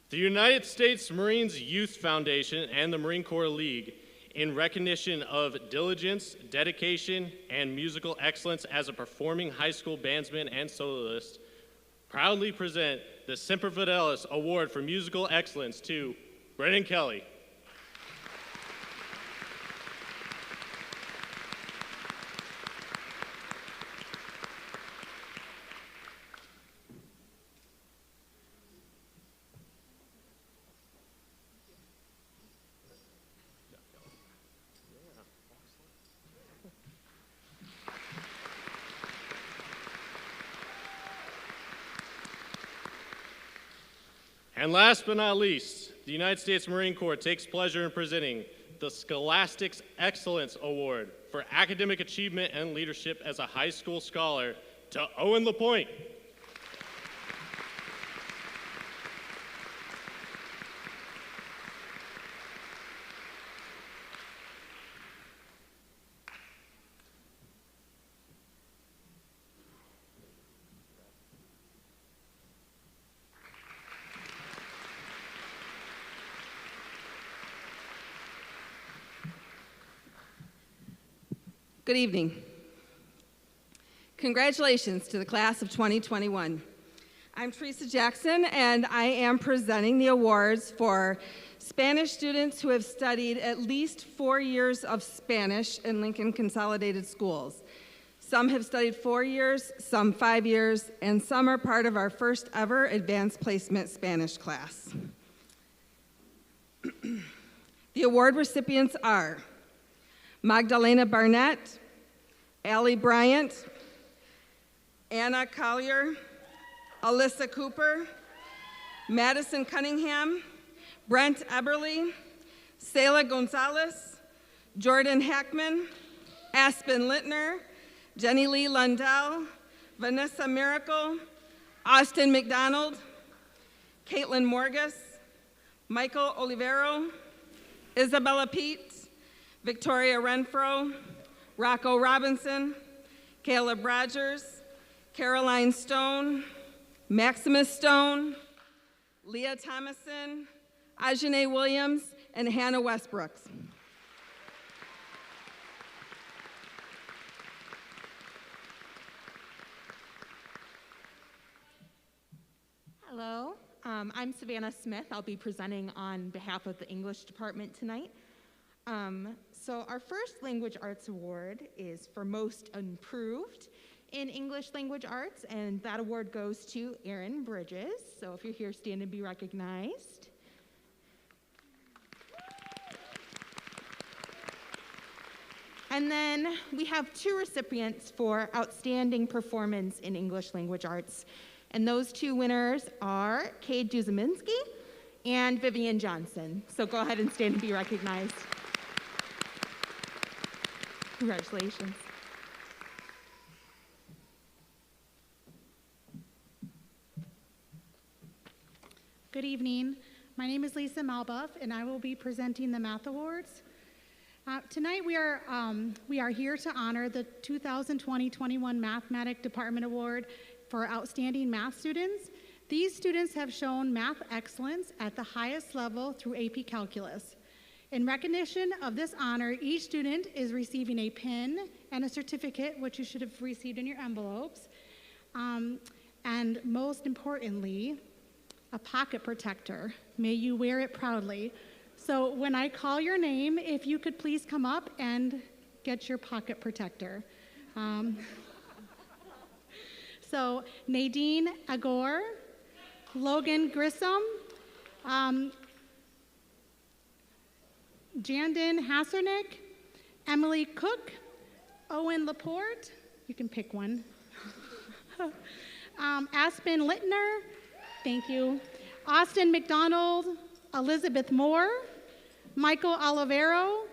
Speaker 16: The United States Marines Youth Foundation and the Marine Corps League, in recognition of diligence, dedication, and musical excellence as a performing high school bandsman and soloist, proudly present the Semper Fidelis Award for Musical Excellence to Brennan Kelly. And last but not least, the United States Marine Corps takes pleasure in presenting the Scholastics Excellence Award for academic achievement and leadership as a high school scholar to Owen LaPointe.
Speaker 17: Good evening. Congratulations to the class of 2021. I'm Teresa Jackson, and I am presenting the awards for Spanish students who have studied at least 4 years of Spanish in Lincoln Consolidated Schools. Some have studied 4 years, some 5 years, and some are part of our first ever advanced placement Spanish class. The award recipients are Magdalena Barnett, Allie Bryant, Anna Collier, Alyssa Cooper, Madison Cunningham, Brent Eberly, Selah Gonzalez, Jordan Hackman, Aspen Littner, Jenny Lee Lundell, Vanessa Miracle, Austin McDonald, Caitlin Morgus, Michael Olivero, Isabella Pete, Victoria Renfro, Rocco Robinson, Caleb Rogers, Caroline Stone, Maximus Stone, Leah Thomason, Ajane Williams, and Hannah Westbrooks.
Speaker 18: Hello, I'm Savannah Smith. I'll be presenting on behalf of the English department tonight. So our first Language Arts Award is for Most Improved in English Language Arts, and that award goes to Erin Bridges. So if you're here, stand and be recognized. And then we have 2 recipients for Outstanding Performance in English Language Arts. And those 2 winners are Cade Duzaminski and Vivian Johnson. So go ahead and stand and be recognized. Congratulations.
Speaker 19: Good evening. My name is Lisa Malbuff, and I will be presenting the Math Awards. Tonight we are here to honor the 2020-21 Mathematics Department Award for outstanding math students. These students have shown math excellence at the highest level through AP Calculus. In recognition of this honor, each student is receiving a pin and a certificate, which you should have received in your envelopes, and most importantly, a pocket protector. May you wear it proudly. So when I call your name, if you could please come up and get your pocket protector. So Nadine Agor, Logan Grissom, Jandon Hassernick, Emily Cook, Owen Laporte, you can pick one. Aspen Littner, thank you. Austin McDonald, Elizabeth Moore, Michael Olivero,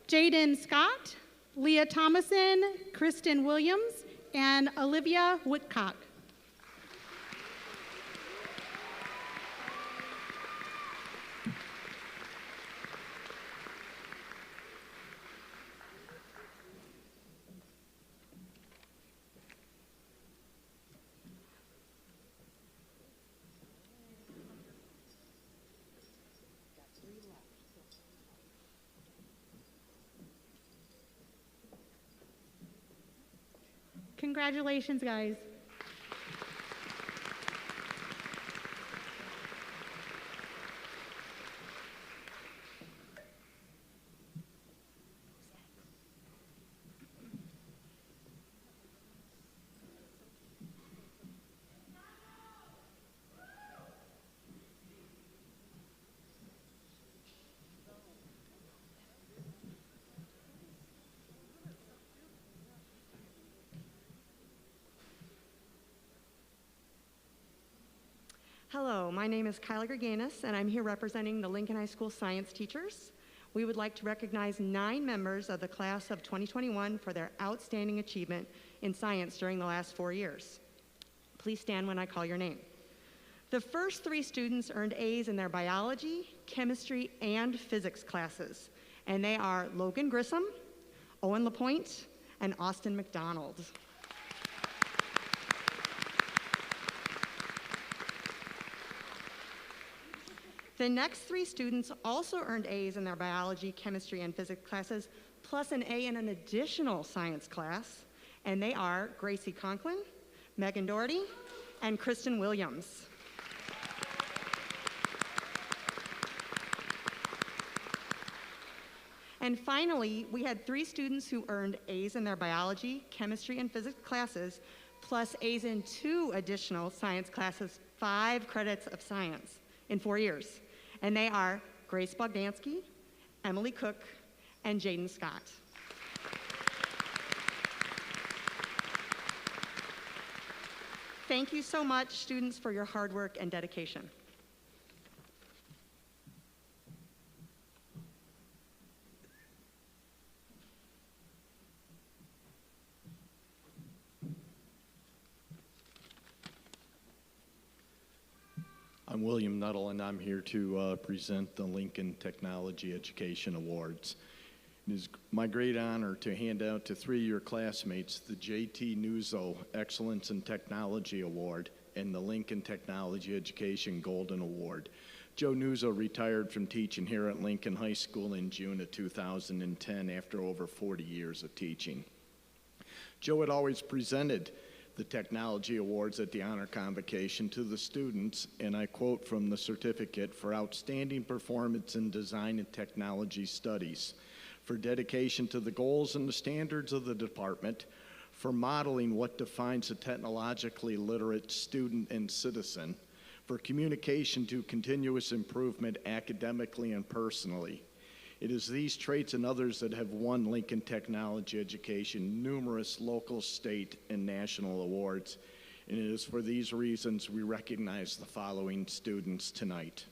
Speaker 19: Jaden Scott, Leah Thomason, Kristen Williams, and Olivia Woodcock. Congratulations, guys.
Speaker 20: Hello, my name is Kyla Greganis, and I'm here representing the Lincoln High School science teachers. We would like to recognize 9 members of the class of 2021 for their outstanding achievement in science during the last 4 years. Please stand when I call your name. The first 3 students earned A's in their biology, chemistry, and physics classes, and they are Logan Grissom, Owen LaPointe, and Austin McDonald. The next 3 students also earned A's in their biology, chemistry, and physics classes, plus an A in an additional science class, and they are Gracie Conklin, Megan Doherty, and Kristen Williams. And finally, we had 3 students who earned A's in their biology, chemistry, and physics classes, plus A's in 2 additional science classes, 5 credits of science in 4 years. And they are Grace Bogdansky, Emily Cook, and Jaden Scott. Thank you so much, students, for your hard work and dedication.
Speaker 21: I'm William Nuttall, and I'm here to present the Lincoln Technology Education Awards. It is my great honor to hand out to 3 of your classmates the J.T. Nuzzo Excellence in Technology Award and the Lincoln Technology Education Golden Award. Joe Nuzzo retired from teaching here at Lincoln High School in June of 2010 after over 40 years of teaching. Joe had always presented the technology awards at the honor convocation to the students, and I quote from the certificate: for outstanding performance in design and technology studies, for dedication to the goals and the standards of the department, for modeling what defines a technologically literate student and citizen, for communication to continuous improvement academically and personally. It is these traits and others that have won Lincoln Technology Education numerous local, state, and national awards, and it is for these reasons we recognize the following students tonight.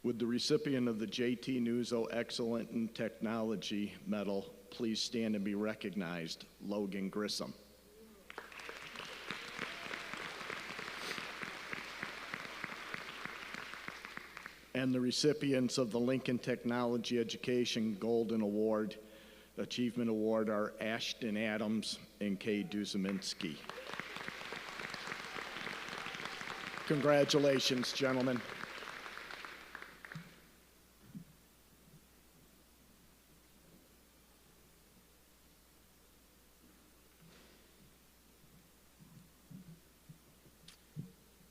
Speaker 21: Would the recipient of the J.T. Nuzzo Excellent in Technology Medal please stand and be recognized, Logan Grissom. And the recipients of the Lincoln Technology Education Golden Award, Achievement Award are Ashton Adams and Kay Duzaminski. Congratulations, gentlemen.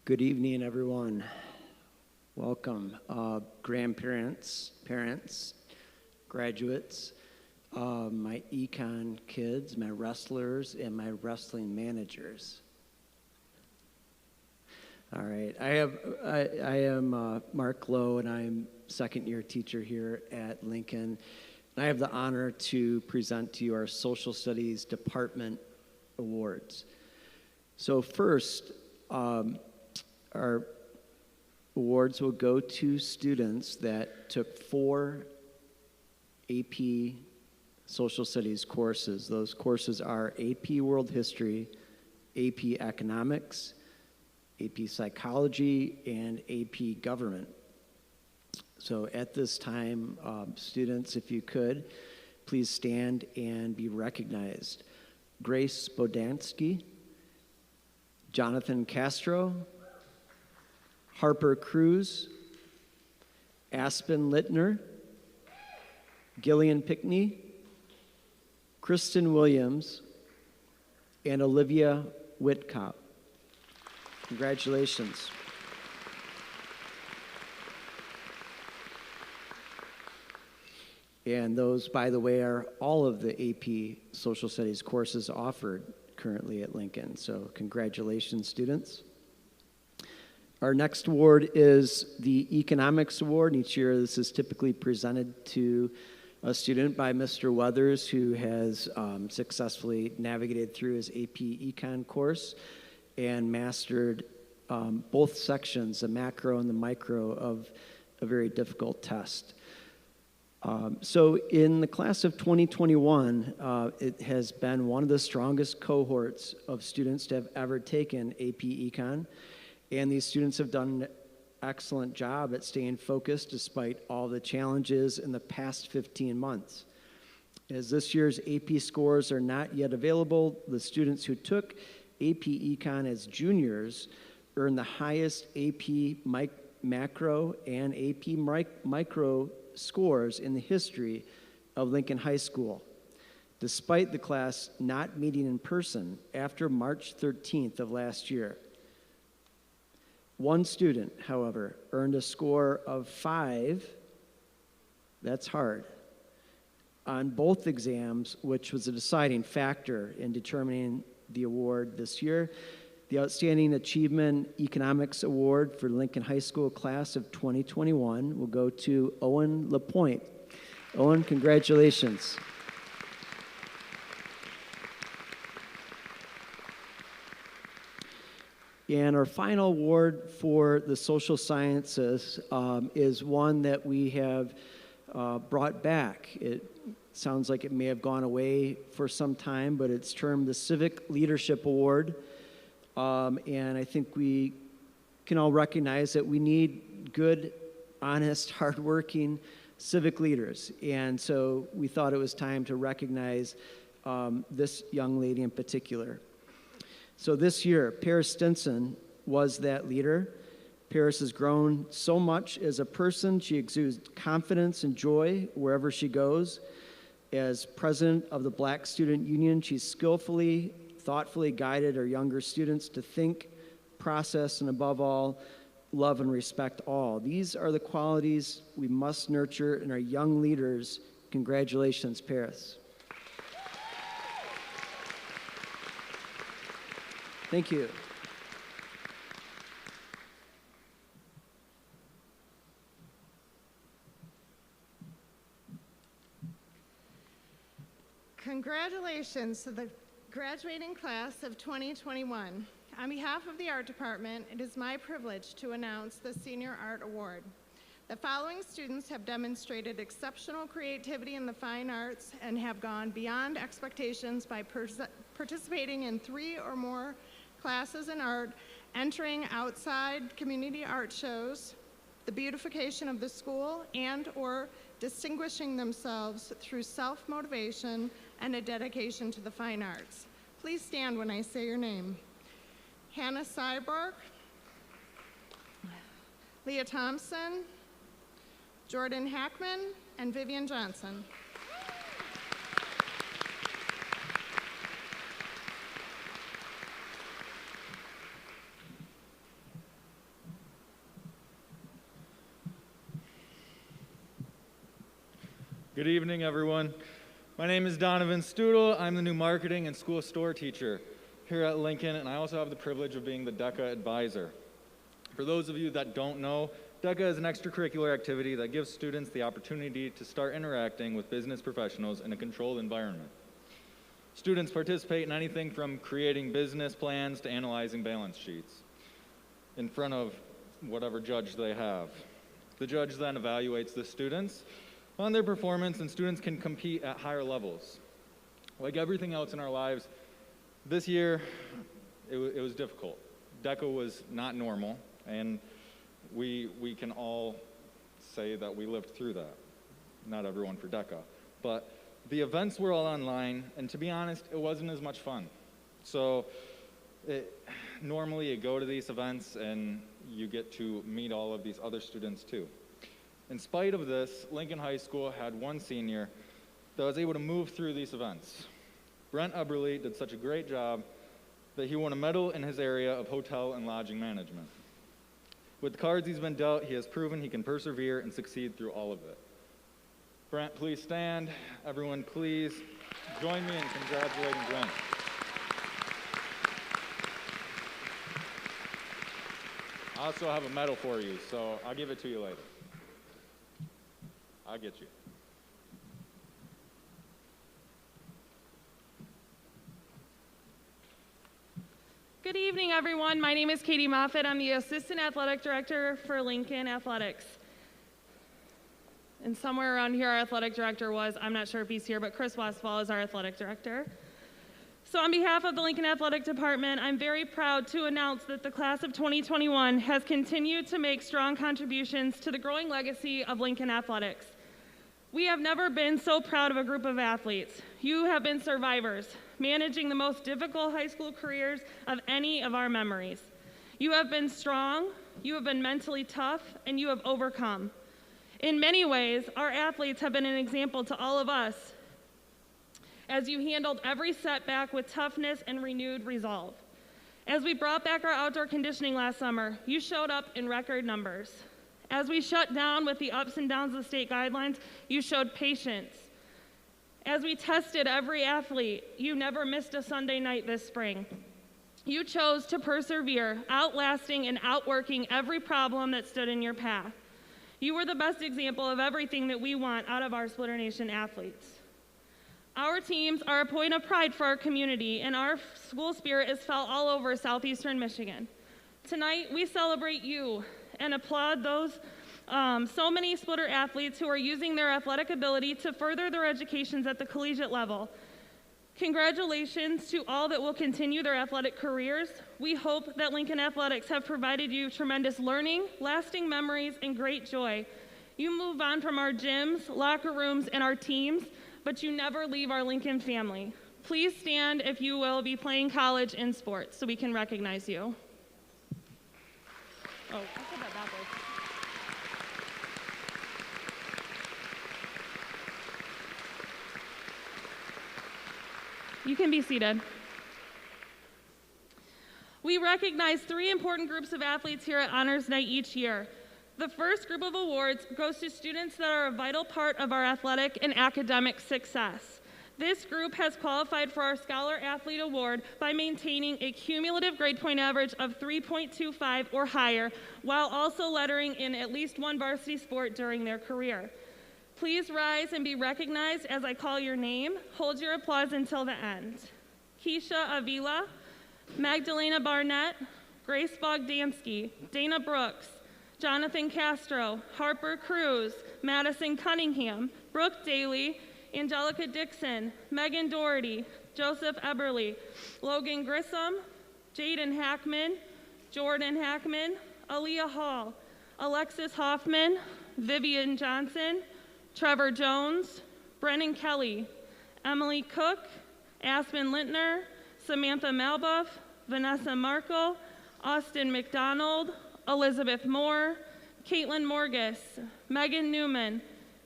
Speaker 22: Good evening, everyone. Welcome, grandparents, parents, graduates, my econ kids, my wrestlers, and my wrestling managers. All right, I am Mark Lowe, and I'm second-year teacher here at Lincoln. And I have the honor to present to you our Social Studies Department Awards. So first, our awards will go to students that took 4 AP Social Studies courses. Those courses are AP World History, AP Economics, AP Psychology, and AP Government. So at this time, students, if you could, please stand and be recognized. Grace Bodansky, Jonathan Castro, Harper Cruz, Aspen Littner, Gillian Pickney, Kristen Williams, and Olivia Whitcop. Congratulations. And those, by the way, are all of the AP Social Studies courses offered currently at Lincoln. So congratulations, students. Our next award is the Economics Award. Each year this is typically presented to a student by Mr. Weathers, who has successfully navigated through his AP Econ course and mastered both sections, the macro and the micro, of a very difficult test. So in the class of 2021, it has been one of the strongest cohorts of students to have ever taken AP Econ, and these students have done an excellent job at staying focused despite all the challenges in the past 15 months. As this year's AP scores are not yet available, the students who took AP Econ as juniors earned the highest AP macro and AP micro scores in the history of Lincoln High School, despite the class not meeting in person after March 13th of last year. One student, however, earned a score of 5, that's hard, on both exams, which was a deciding factor in determining the award this year. The Outstanding Achievement Economics Award for Lincoln High School class of 2021 will go to Owen LaPointe. Owen, congratulations. And our final award for the social sciences is one that we have brought back. It sounds like it may have gone away for some time, but it's termed the Civic Leadership Award. And I think we can all recognize that we need good, honest, hardworking civic leaders. And so we thought it was time to recognize this young lady in particular. So this year, Paris Stinson was that leader. Paris has grown so much as a person. She exudes confidence and joy wherever she goes. As president of the Black Student Union, she's skillfully, thoughtfully guided our younger students to think, process, and above all, love and respect all. These are the qualities we must nurture in our young leaders. Congratulations, Paris. Thank you.
Speaker 3: Congratulations to the graduating class of 2021. On behalf of the Art Department, it is my privilege to announce the Senior Art Award. The following students have demonstrated exceptional creativity in the fine arts and have gone beyond expectations by participating in 3 or more classes in art, entering outside community art shows, the beautification of the school, and or distinguishing themselves through self-motivation and a dedication to the fine arts. Please stand when I say your name. Hannah Cyborg, Leah Thompson, Jordan Hackman, and Vivian Johnson.
Speaker 4: Good evening, everyone. My name is Donovan Stoodle. I'm the new marketing and school store teacher here at Lincoln, and I also have the privilege of being the DECA advisor. For those of you that don't know, DECA is an extracurricular activity that gives students the opportunity to start interacting with business professionals in a controlled environment. Students participate in anything from creating business plans to analyzing balance sheets in front of whatever judge they have. The judge then evaluates the students on their performance, and students can compete at higher levels. Like everything else in our lives, this year it was difficult. DECA was not normal, and we can all say that we lived through that. Not everyone for DECA. But the events were all online, and to be honest, it wasn't as much fun. So normally you go to these events and you get to meet all of these other students too. In spite of this, Lincoln High School had one senior that was able to move through these events. Brent Eberly did such a great job that he won a medal in his area of hotel and lodging management. With the cards he's been dealt, he has proven he can persevere and succeed through all of it. Brent, please stand. Everyone, please join me in congratulating Brent. I also have a medal for you, so I'll give it to you later. I'll get you.
Speaker 5: Good evening, everyone. My name is Katie Moffitt. I'm the Assistant Athletic Director for Lincoln Athletics. And somewhere around here, our athletic director was, I'm not sure if he's here, but Chris Westfall is our athletic director. So on behalf of the Lincoln Athletic Department, I'm very proud to announce that the class of 2021 has continued to make strong contributions to the growing legacy of Lincoln Athletics. We have never been so proud of a group of athletes. You have been survivors, managing the most difficult high school careers of any of our memories. You have been strong, you have been mentally tough, and you have overcome. In many ways, our athletes have been an example to all of us as you handled every setback with toughness and renewed resolve. As we brought back our outdoor conditioning last summer, you showed up in record numbers. As we shut down with the ups and downs of the state guidelines, you showed patience. As we tested every athlete, you never missed a Sunday night this spring. You chose to persevere, outlasting and outworking every problem that stood in your path. You were the best example of everything that we want out of our Splitter Nation athletes. Our teams are a point of pride for our community, and our school spirit is felt all over southeastern Michigan. Tonight, we celebrate you and applaud those so many Splitter athletes who are using their athletic ability to further their educations at the collegiate level. Congratulations to all that will continue their athletic careers. We hope that Lincoln Athletics have provided you tremendous learning, lasting memories, and great joy. You move on from our gyms, locker rooms, and our teams, but you never leave our Lincoln family. Please stand if you will be playing college in sports so we can recognize you. Oh, I said that backwards. You can be seated. We recognize 3 important groups of athletes here at Honors Night each year. The first group of awards goes to students that are a vital part of our athletic and academic success. This group has qualified for our Scholar Athlete Award by maintaining a cumulative grade point average of 3.25 or higher, while also lettering in at least one varsity sport during their career. Please rise and be recognized as I call your name. Hold your applause until the end. Keisha Avila, Magdalena Barnett, Grace Bogdansky, Dana Brooks, Jonathan Castro, Harper Cruz, Madison Cunningham, Brooke Daly, Angelica Dixon, Megan Doherty, Joseph Eberly, Logan Grissom, Jaden Hackman, Jordan Hackman, Aaliyah Hall, Alexis Hoffman, Vivian Johnson, Trevor Jones, Brennan Kelly, Emily Cook, Aspen Lintner, Samantha Malbuff, Vanessa Markle, Austin McDonald, Elizabeth Moore, Caitlin Morgus, Megan Newman,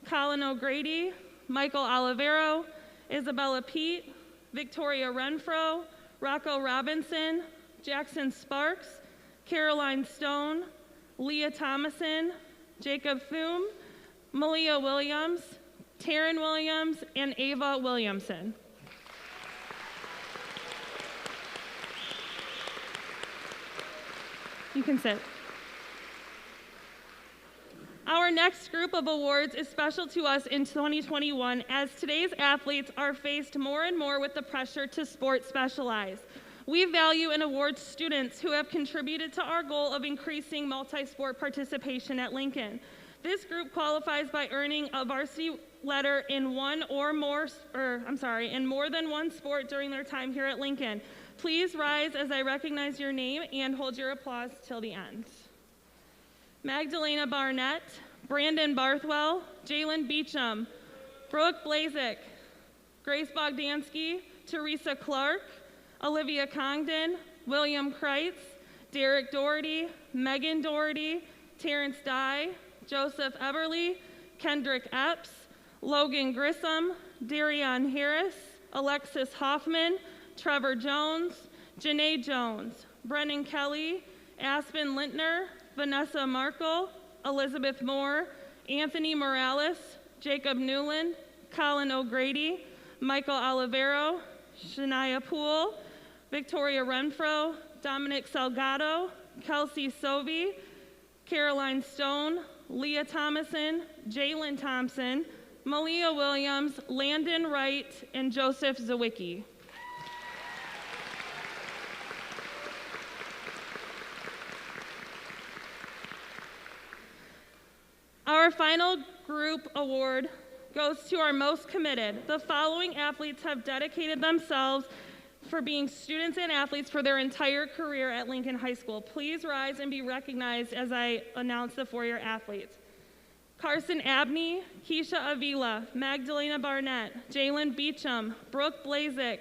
Speaker 5: Colin O'Grady, Michael Olivero, Isabella Pete, Victoria Renfro, Rocco Robinson, Jackson Sparks, Caroline Stone, Leah Thomason, Jacob Thum, Malia Williams, Taryn Williams, and Ava Williamson. You can sit. Our next group of awards is special to us in 2021 as today's athletes are faced more and more with the pressure to sport specialize. We value and award students who have contributed to our goal of increasing multi-sport participation at Lincoln. This group qualifies by earning a varsity letter in more than one sport during their time here at Lincoln. Please rise as I recognize your name and hold your applause till the end. Magdalena Barnett, Brandon Barthwell, Jalen Beecham, Brooke Blazik, Grace Bogdansky, Teresa Clark, Olivia Congdon, William Kreitz, Derek Doherty, Megan Doherty, Terrence Dye, Joseph Eberly, Kendrick Epps, Logan Grissom, Darion Harris, Alexis Hoffman, Trevor Jones, Janae Jones, Brennan Kelly, Aspen Lintner, Vanessa Markle, Elizabeth Moore, Anthony Morales, Jacob Newland, Colin O'Grady, Michael Olivero, Shania Poole, Victoria Renfro, Dominic Salgado, Kelsey Sovey, Caroline Stone, Leah Thomason, Jalen Thompson, Malia Williams, Landon Wright, and Joseph Zawicki. Our final group award goes to our most committed. The following athletes have dedicated themselves for being students and athletes for their entire career at Lincoln High School. Please rise and be recognized as I announce the four-year athletes. Carson Abney, Keisha Avila, Magdalena Barnett, Jalen Beecham, Brooke Blazik,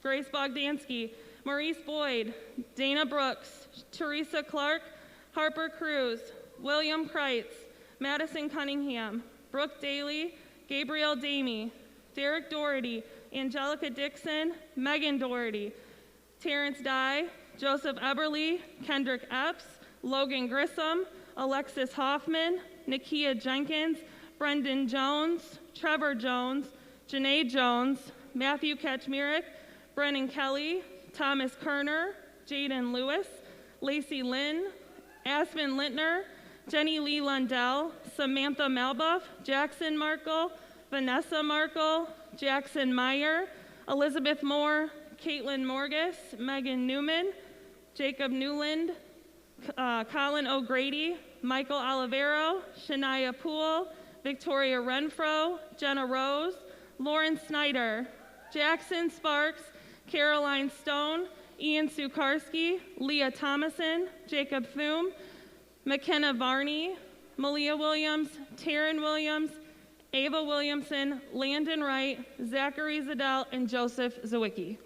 Speaker 5: Grace Bogdansky, Maurice Boyd, Dana Brooks, Teresa Clark, Harper Cruz, William Kreitz, Madison Cunningham, Brooke Daly, Gabriel Damey, Derek Doherty, Angelica Dixon, Megan Doherty, Terrence Dye, Joseph Eberly, Kendrick Epps, Logan Grissom, Alexis Hoffman, Nakia Jenkins, Brendan Jones, Trevor Jones, Janae Jones, Matthew Kaczmarek, Brennan Kelly, Thomas Kerner, Jaden Lewis, Lacey Lynn, Aspen Lintner, Jenny Lee Lundell, Samantha Malbuff, Jackson Markle, Vanessa Markle, Jackson Meyer, Elizabeth Moore, Caitlin Morgus, Megan Newman, Jacob Newland, Colin O'Grady, Michael Olivero, Shania Poole, Victoria Renfro, Jenna Rose, Lauren Snyder, Jackson Sparks, Caroline Stone, Ian Sukarski, Leah Thomason, Jacob Thum, McKenna Varney, Malia Williams, Taryn Williams, Ava Williamson, Landon Wright, Zachary Zadell, and Joseph Zawicki.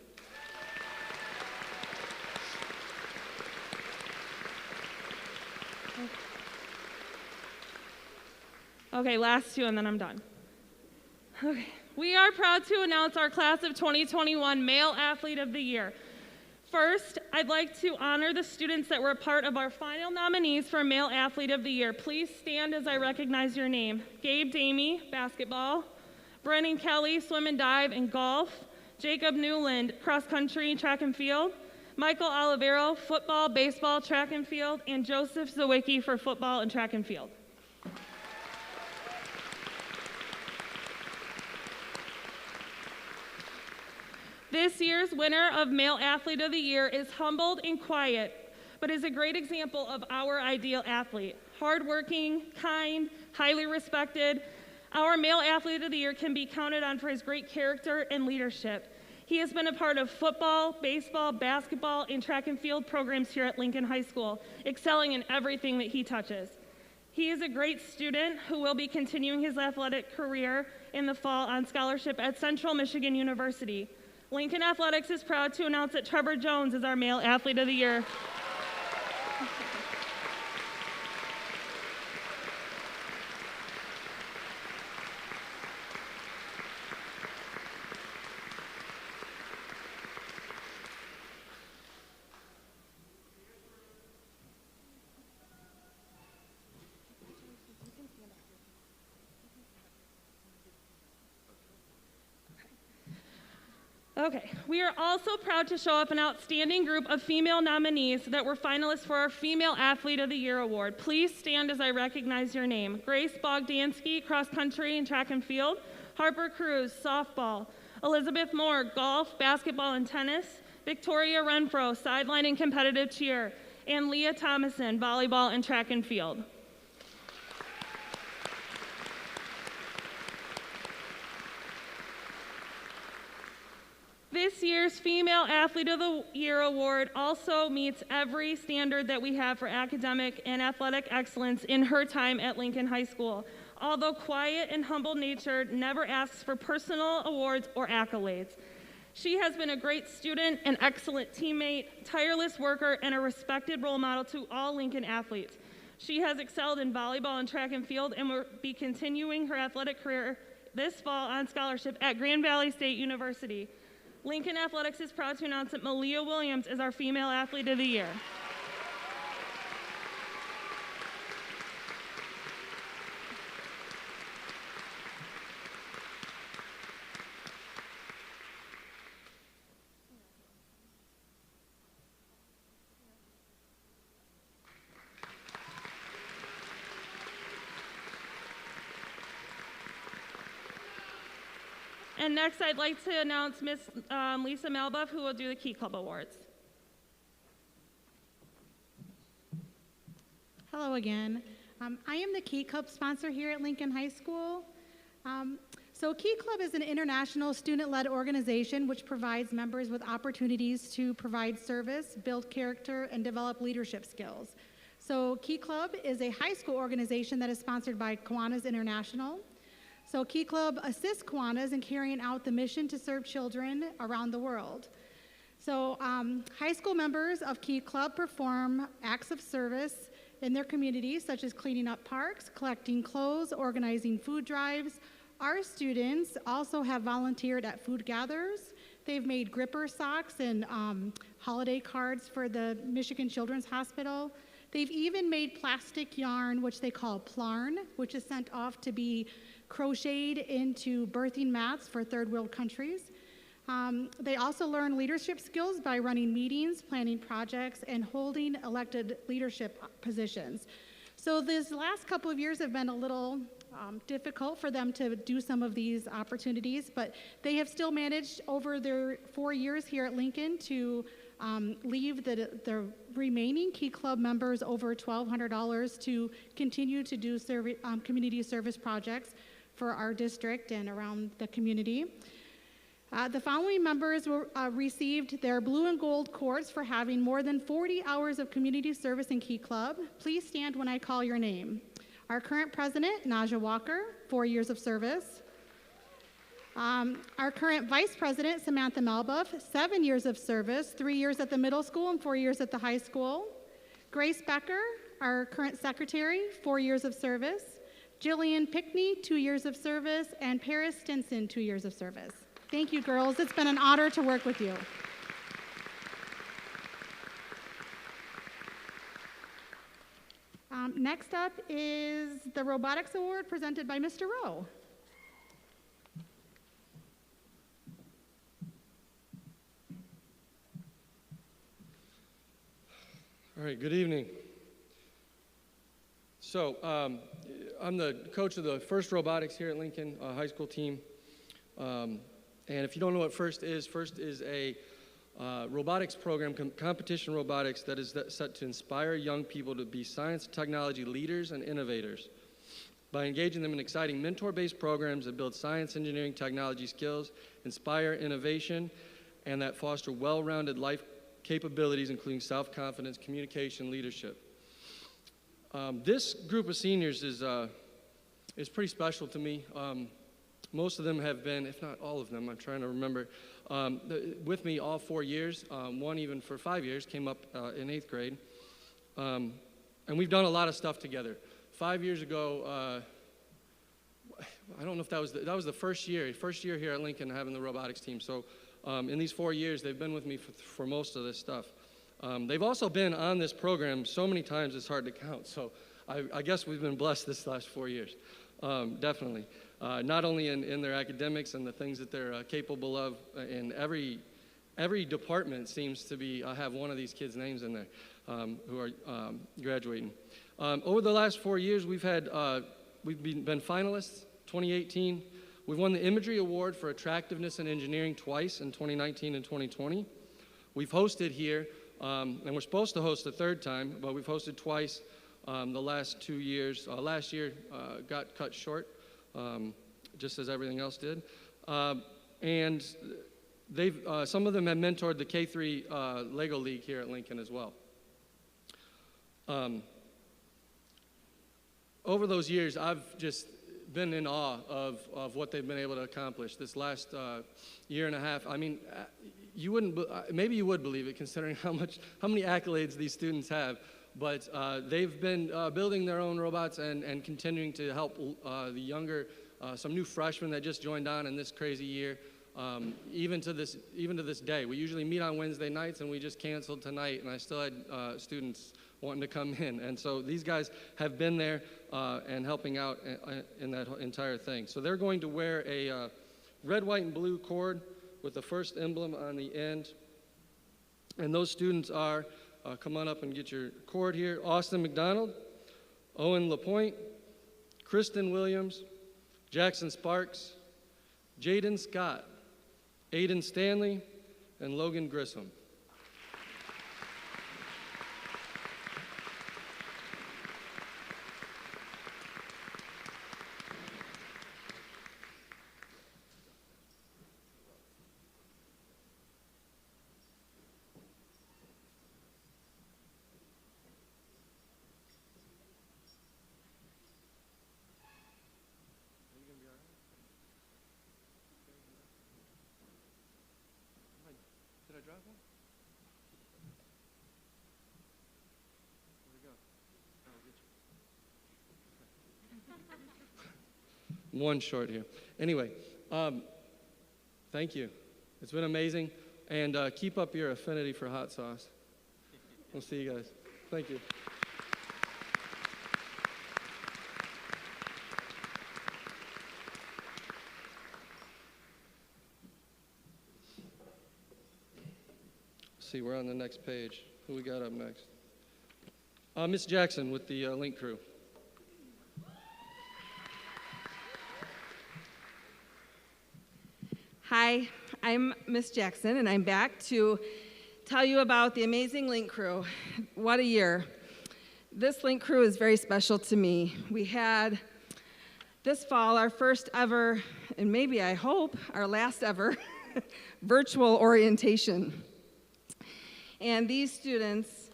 Speaker 5: Okay, last two and then I'm done. Okay, we are proud to announce our class of 2021 Male Athlete of the Year. First, I'd like to honor the students that were a part of our final nominees for Male Athlete of the Year. Please stand as I recognize your name. Gabe Damey, basketball. Brennan Kelly, swim and dive and golf. Jacob Newland, cross country, track and field. Michael Olivero, football, baseball, track and field. And Joseph Zawicki for football and track and field. This year's winner of Male Athlete of the Year is humbled and quiet, but is a great example of our ideal athlete. Hardworking, kind, highly respected, our Male Athlete of the Year can be counted on for his great character and leadership. He has been a part of football, baseball, basketball, and track and field programs here at Lincoln High School, excelling in everything that he touches. He is a great student who will be continuing his athletic career in the fall on scholarship at Central Michigan University. Lincoln Athletics is proud to announce that Trevor Jones is our Male Athlete of the Year. Okay, we are also proud to show up an outstanding group of female nominees that were finalists for our Female Athlete of the Year award. Please stand as I recognize your name. Grace Bogdansky, cross country and track and field. Harper Cruz, softball. Elizabeth Moore, golf, basketball, and tennis. Victoria Renfro, sideline and competitive cheer. And Leah Thomason, volleyball and track and field. This year's Female Athlete of the Year award also meets every standard that we have for academic and athletic excellence in her time at Lincoln High School. Although quiet and humble-natured, never asks for personal awards or accolades. She has been a great student, an excellent teammate, tireless worker, and a respected role model to all Lincoln athletes. She has excelled in volleyball and track and field and will be continuing her athletic career this fall on scholarship at Grand Valley State University. Lincoln Athletics is proud to announce that Malia Williams is our Female Athlete of the Year. And next, I'd like to announce Miss Lisa Malbuff, who will do the Key Club Awards.
Speaker 19: Hello again. I am the Key Club sponsor here at Lincoln High School. So Key Club is an international student-led organization which provides members with opportunities to provide service, build character, and develop leadership skills. So Key Club is a high school organization that is sponsored by Kiwanis International. So Key Club assists Kiwanis in carrying out the mission to serve children around the world. So high school members of Key Club perform acts of service in their communities, such as cleaning up parks, collecting clothes, organizing food drives. Our students also have volunteered at food gatherers. They've made gripper socks and holiday cards for the Michigan Children's Hospital. They've even made plastic yarn, which they call plarn, which is sent off to be crocheted into birthing mats for third world countries. They also learn leadership skills by running meetings, planning projects, and holding elected leadership positions. So these last couple of years have been a little difficult for them to do some of these opportunities, but they have still managed over their 4 years here at Lincoln to leave the remaining Key Club members over $1,200 to continue to do community service projects for our district and around the community. The following members received their blue and gold cords for having more than 40 hours of community service in Key Club. Please stand when I call your name. Our current president, Naja Walker, 4 years of service. Our current vice president, Samantha Malbuff, 7 years of service, 3 years at the middle school and 4 years at the high school. Grace Becker, our current secretary, 4 years of service. Jillian Pickney, 2 years of service, and Paris Stinson, 2 years of service. Thank you, girls. It's been an honor to work with you. Next up is the Robotics Award presented by Mr. Rowe.
Speaker 6: All right, good evening. So I'm the coach of the FIRST Robotics here at Lincoln High School team. And if you don't know what FIRST is a robotics program, competition robotics, that is set to inspire young people to be science and technology leaders and innovators by engaging them in exciting mentor-based programs that build science, engineering, technology skills, inspire innovation, and that foster well-rounded life capabilities, including self-confidence, communication, leadership. This group of seniors is pretty special to me. Most of them have been, if not all of them, I'm trying to remember, with me all 4 years. One even for 5 years, came up in 8th grade. And we've done a lot of stuff together. 5 years ago, I don't know if that was the first year here at Lincoln having the robotics team. So in these 4 years, they've been with me for most of this stuff. They've also been on this program so many times it's hard to count. So I guess we've been blessed this last 4 years, definitely. Not only in their academics and the things that they're capable of, in every department seems to be have one of these kids' names in there who are graduating. Over the last 4 years, we've been finalists. 2018, we've won the Imagery Award for Attractiveness in Engineering twice in 2019 and 2020. We've hosted here, and we're supposed to host a third time, but we've hosted twice the last 2 years. Last year got cut short, just as everything else did. And some of them have mentored the K3 Lego League here at Lincoln as well. Over those years, I've just been in awe of what they've been able to accomplish this last year and a half. I mean, maybe you would believe it considering how many accolades these students have, but they've been building their own robots and continuing to help the younger, some new freshmen that just joined on in this crazy year. even to this day. We usually meet on Wednesday nights, and we just canceled tonight, and I still had students wanting to come in. And so these guys have been there and helping out in that entire thing. So they're going to wear a red, white, and blue cord with the first emblem on the end. And those students are, come on up and get your cord here, Austin McDonald, Owen LaPointe, Kristen Williams, Jackson Sparks, Jaden Scott, Aiden Stanley, and Logan Grissom. Did I drop one? Where'd it go? Oh, get you. One short here. Anyway, thank you. It's been amazing. And keep up your affinity for hot sauce. We'll see you guys. Thank you. See, we're on the next page. Who we got up next? Miss Jackson with the Link crew.
Speaker 17: Hi, I'm Miss Jackson, and I'm back to tell you about the amazing Link crew. What a year. This Link crew is very special to me. We had this fall our first ever, and maybe I hope our last ever, virtual orientation. And these students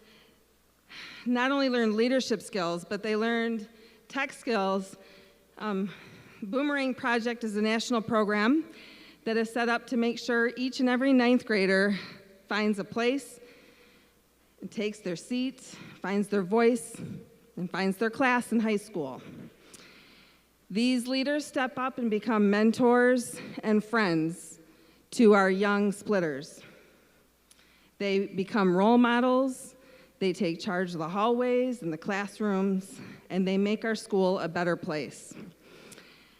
Speaker 17: not only learned leadership skills, but they learned tech skills. Boomerang Project is a national program that is set up to make sure each and every ninth grader finds a place, and takes their seat, finds their voice, and finds their class in high school. These leaders step up and become mentors and friends to our young splitters. They become role models, they take charge of the hallways and the classrooms, and they make our school a better place.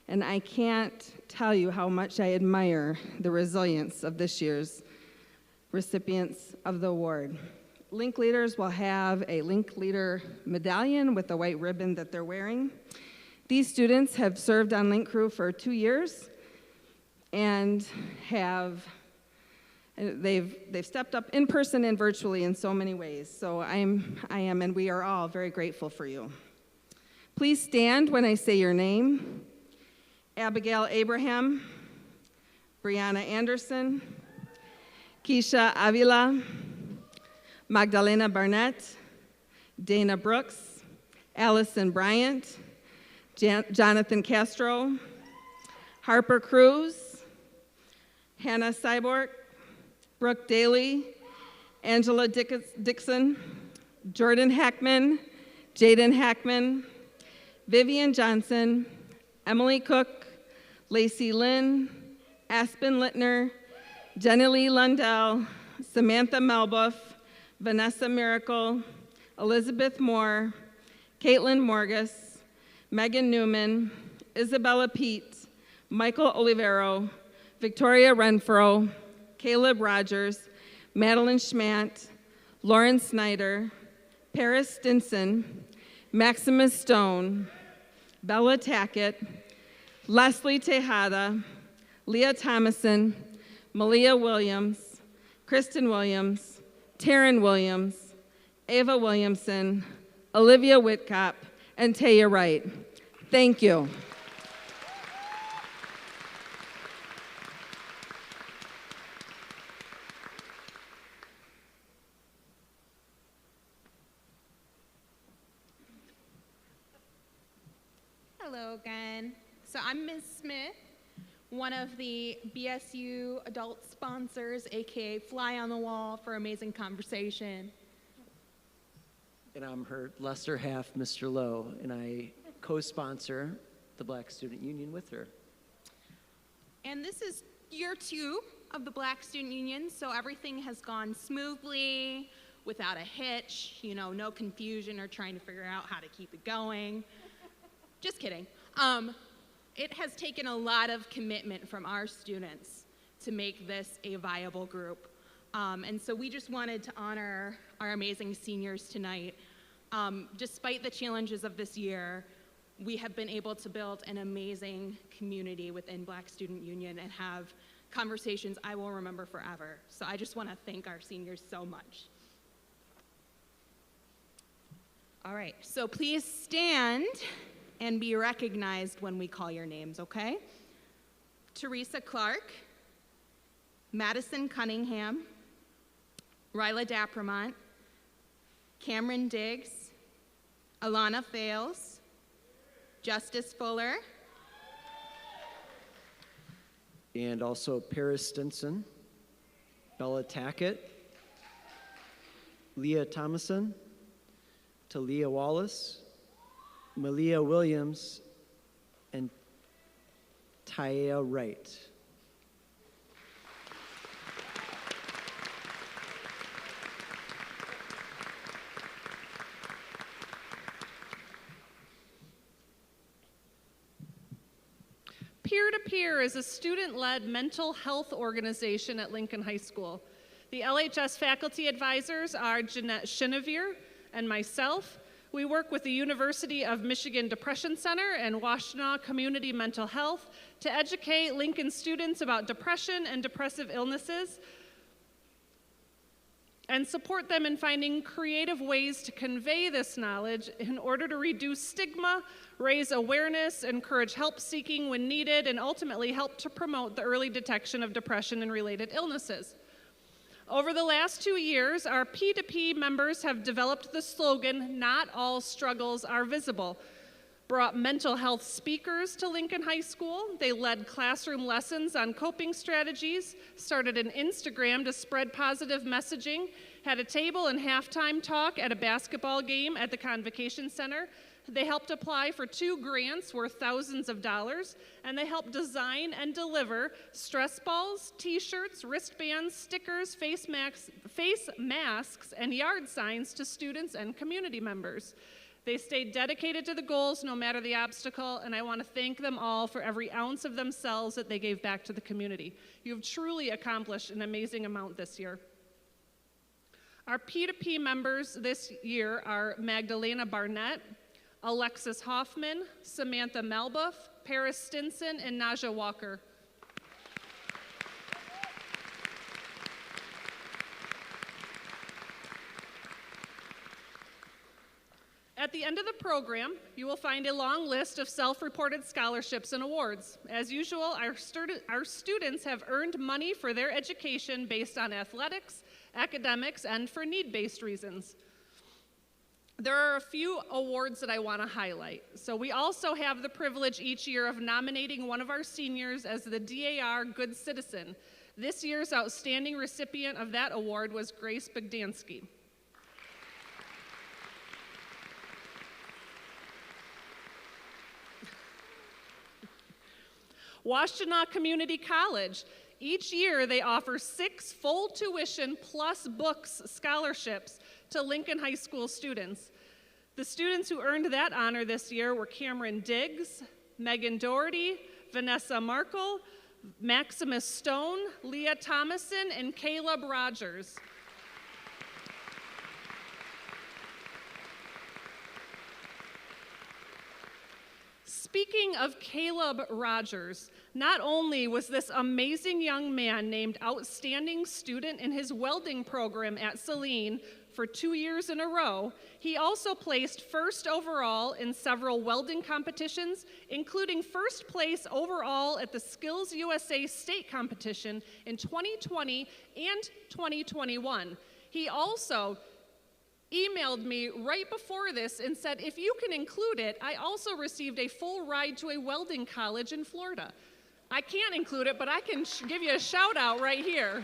Speaker 17: And I can't tell you how much I admire the resilience of this year's recipients of the award. Link leaders will have a Link Leader medallion with the white ribbon that they're wearing. These students have served on Link Crew for 2 years and they've stepped up in person and virtually in so many ways. So I am, and we are all very grateful for you. Please stand when I say your name. Abigail Abraham, Brianna Anderson, Keisha Avila, Magdalena Barnett, Dana Brooks, Allison Bryant, Jonathan Castro, Harper Cruz, Hannah Cyborg, Brooke Daly, Angela Dixon, Jordan Hackman, Jaden Hackman, Vivian Johnson, Emily Cook, Lacey Lynn, Aspen Littner, Jenny Lee Lundell, Samantha Melbuff, Vanessa Miracle, Elizabeth Moore, Caitlin Morgus, Megan Newman, Isabella Pete, Michael Olivero, Victoria Renfro, Caleb Rogers, Madeline Schmant, Lauren Snyder, Paris Stinson, Maximus Stone, Bella Tackett, Leslie Tejada, Leah Thomason, Malia Williams, Kristen Williams, Taryn Williams, Ava Williamson, Olivia Whitcop, and Taya Wright. Thank you.
Speaker 7: Hello again. So I'm Ms. Smith, one of the BSU adult sponsors, aka Fly on the Wall for Amazing Conversation.
Speaker 22: And I'm her lesser half, Mr. Lowe, and I co-sponsor the Black Student Union with her.
Speaker 7: And this is year 2 of the Black Student Union, so everything has gone smoothly, without a hitch, you know, no confusion or trying to figure out how to keep it going. Just kidding. It has taken a lot of commitment from our students to make this a viable group. And so we just wanted to honor our amazing seniors tonight. Despite the challenges of this year, we have been able to build an amazing community within Black Student Union and have conversations I will remember forever. So I just want to thank our seniors so much. All right, so please stand and be recognized when we call your names, okay? Teresa Clark, Madison Cunningham, Ryla Dappermont, Cameron Diggs, Alana Fales, Justice Fuller,
Speaker 22: and also Paris Stinson, Bella Tackett, Leah Thomason, Talia Wallace, Malia Williams, and Taya Wright.
Speaker 2: Peer to Peer is a student-led mental health organization at Lincoln High School. The LHS faculty advisors are Jeanette Chenevere and myself. We work with the University of Michigan Depression Center and Washtenaw Community Mental Health to educate Lincoln students about depression and depressive illnesses and support them in finding creative ways to convey this knowledge in order to reduce stigma, raise awareness, encourage help seeking when needed, and ultimately help to promote the early detection of depression and related illnesses. Over the last 2 years, our P2P members have developed the slogan, "Not all struggles are visible," brought mental health speakers to Lincoln High School. They led classroom lessons on coping strategies, started an Instagram to spread positive messaging, had a table and halftime talk at a basketball game at the Convocation Center. They helped apply for 2 grants worth thousands of dollars, and they helped design and deliver stress balls, t-shirts, wristbands, stickers, face masks, and yard signs to students and community members. They stayed dedicated to the goals no matter the obstacle, and I want to thank them all for every ounce of themselves that they gave back to the community. You've truly accomplished an amazing amount this year. Our P2P members this year are Magdalena Barnett, Alexis Hoffman, Samantha Malbuff, Paris Stinson, and Naja Walker. At the end of the program, you will find a long list of self-reported scholarships and awards. As usual, our students have earned money for their education based on athletics, academics, and for need-based reasons. There are a few awards that I want to highlight. So we also have the privilege each year of nominating one of our seniors as the DAR Good Citizen. This year's outstanding recipient of that award was Grace Bogdansky. Washtenaw Community College. Each year they offer 6 full tuition plus books scholarships to Lincoln High School students. The students who earned that honor this year were Cameron Diggs, Megan Doherty, Vanessa Markle, Maximus Stone, Leah Thomason, and Caleb Rogers. Speaking of Caleb Rogers, not only was this amazing young man named Outstanding Student in his welding program at Saline for 2 years in a row, he also placed first overall in several welding competitions, including first place overall at the Skills USA State Competition in 2020 and 2021. He also emailed me right before this and said, if you can include it, I also received a full ride to a welding college in Florida. I can't include it, but I can give you a shout out right here.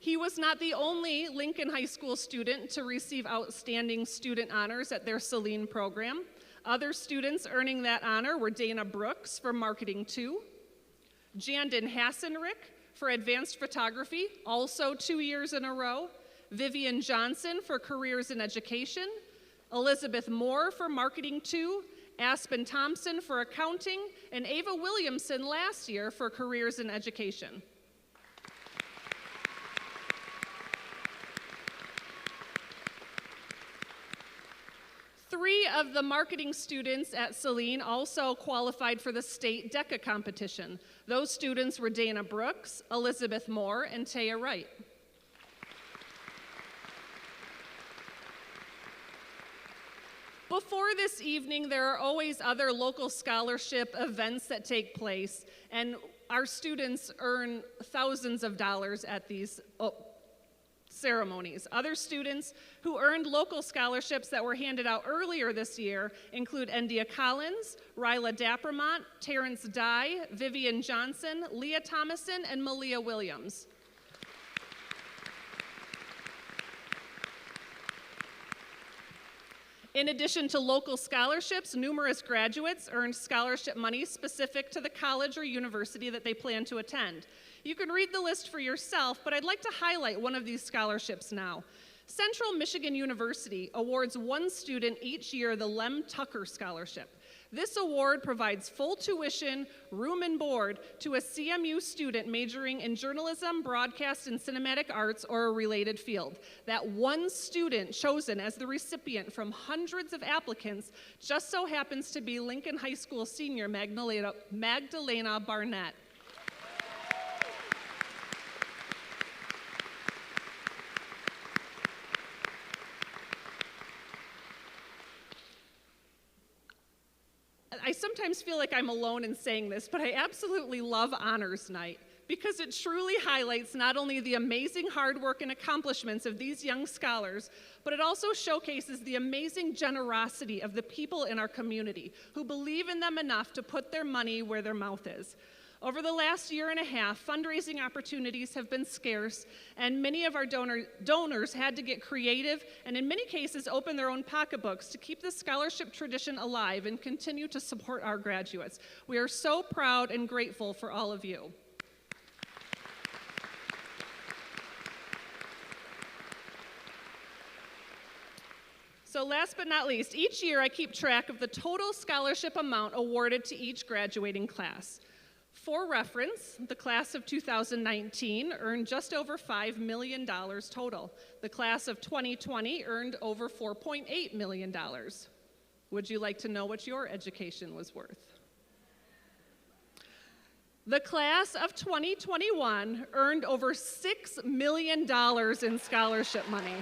Speaker 2: He was not the only Lincoln High School student to receive outstanding student honors at their Saline program. Other students earning that honor were Dana Brooks for Marketing 2, Jandon Hassenrick for Advanced Photography, also 2 years in a row, Vivian Johnson for Careers in Education, Elizabeth Moore for Marketing 2, Aspen Thompson for Accounting, and Ava Williamson last year for Careers in Education. Three of the marketing students at Saline also qualified for the state DECA competition. Those students were Dana Brooks, Elizabeth Moore, and Taya Wright. Before this evening, there are always other local scholarship events that take place, and our students earn thousands of dollars at these ceremonies. Other students who earned local scholarships that were handed out earlier this year include Endia Collins, Ryla Dappermont, Terrence Dye, Vivian Johnson, Leah Thomason, and Malia Williams. In addition to local scholarships, numerous graduates earned scholarship money specific to the college or university that they plan to attend. You can read the list for yourself, but I'd like to highlight one of these scholarships now. Central Michigan University awards one student each year the Lem Tucker Scholarship. This award provides full tuition, room and board to a CMU student majoring in journalism, broadcast, and cinematic arts or a related field. That one student chosen as the recipient from hundreds of applicants just so happens to be Lincoln High School senior Magdalena Barnett. I sometimes feel like I'm alone in saying this, but I absolutely love Honors Night because it truly highlights not only the amazing hard work and accomplishments of these young scholars, but it also showcases the amazing generosity of the people in our community who believe in them enough to put their money where their mouth is. Over the last year and a half, fundraising opportunities have been scarce, and many of our donors had to get creative and in many cases open their own pocketbooks to keep the scholarship tradition alive and continue to support our graduates. We are so proud and grateful for all of you. So last but not least, each year I keep track of the total scholarship amount awarded to each graduating class. For reference, the class of 2019 earned just over $5 million total. The class of 2020 earned over $4.8 million. Would you like to know what your education was worth? The class of 2021 earned over $6 million in scholarship money.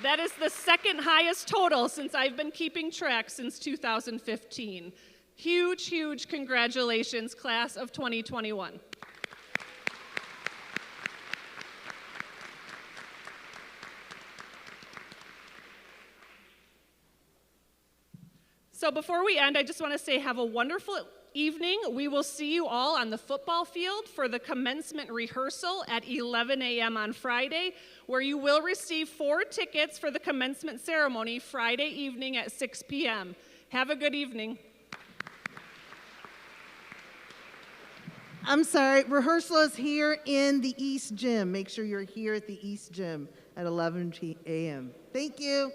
Speaker 2: That is the second highest total since I've been keeping track since 2015. Huge, huge congratulations, class of 2021. So before we end, I just want to say have a wonderful evening. We will see you all on the football field for the commencement rehearsal at 11 a.m. on Friday, where you will receive 4 tickets for the commencement ceremony Friday evening at 6 p.m. Have a good evening.
Speaker 1: I'm sorry, rehearsal is here in the East Gym. Make sure you're here at the East Gym at 11 a.m. Thank you.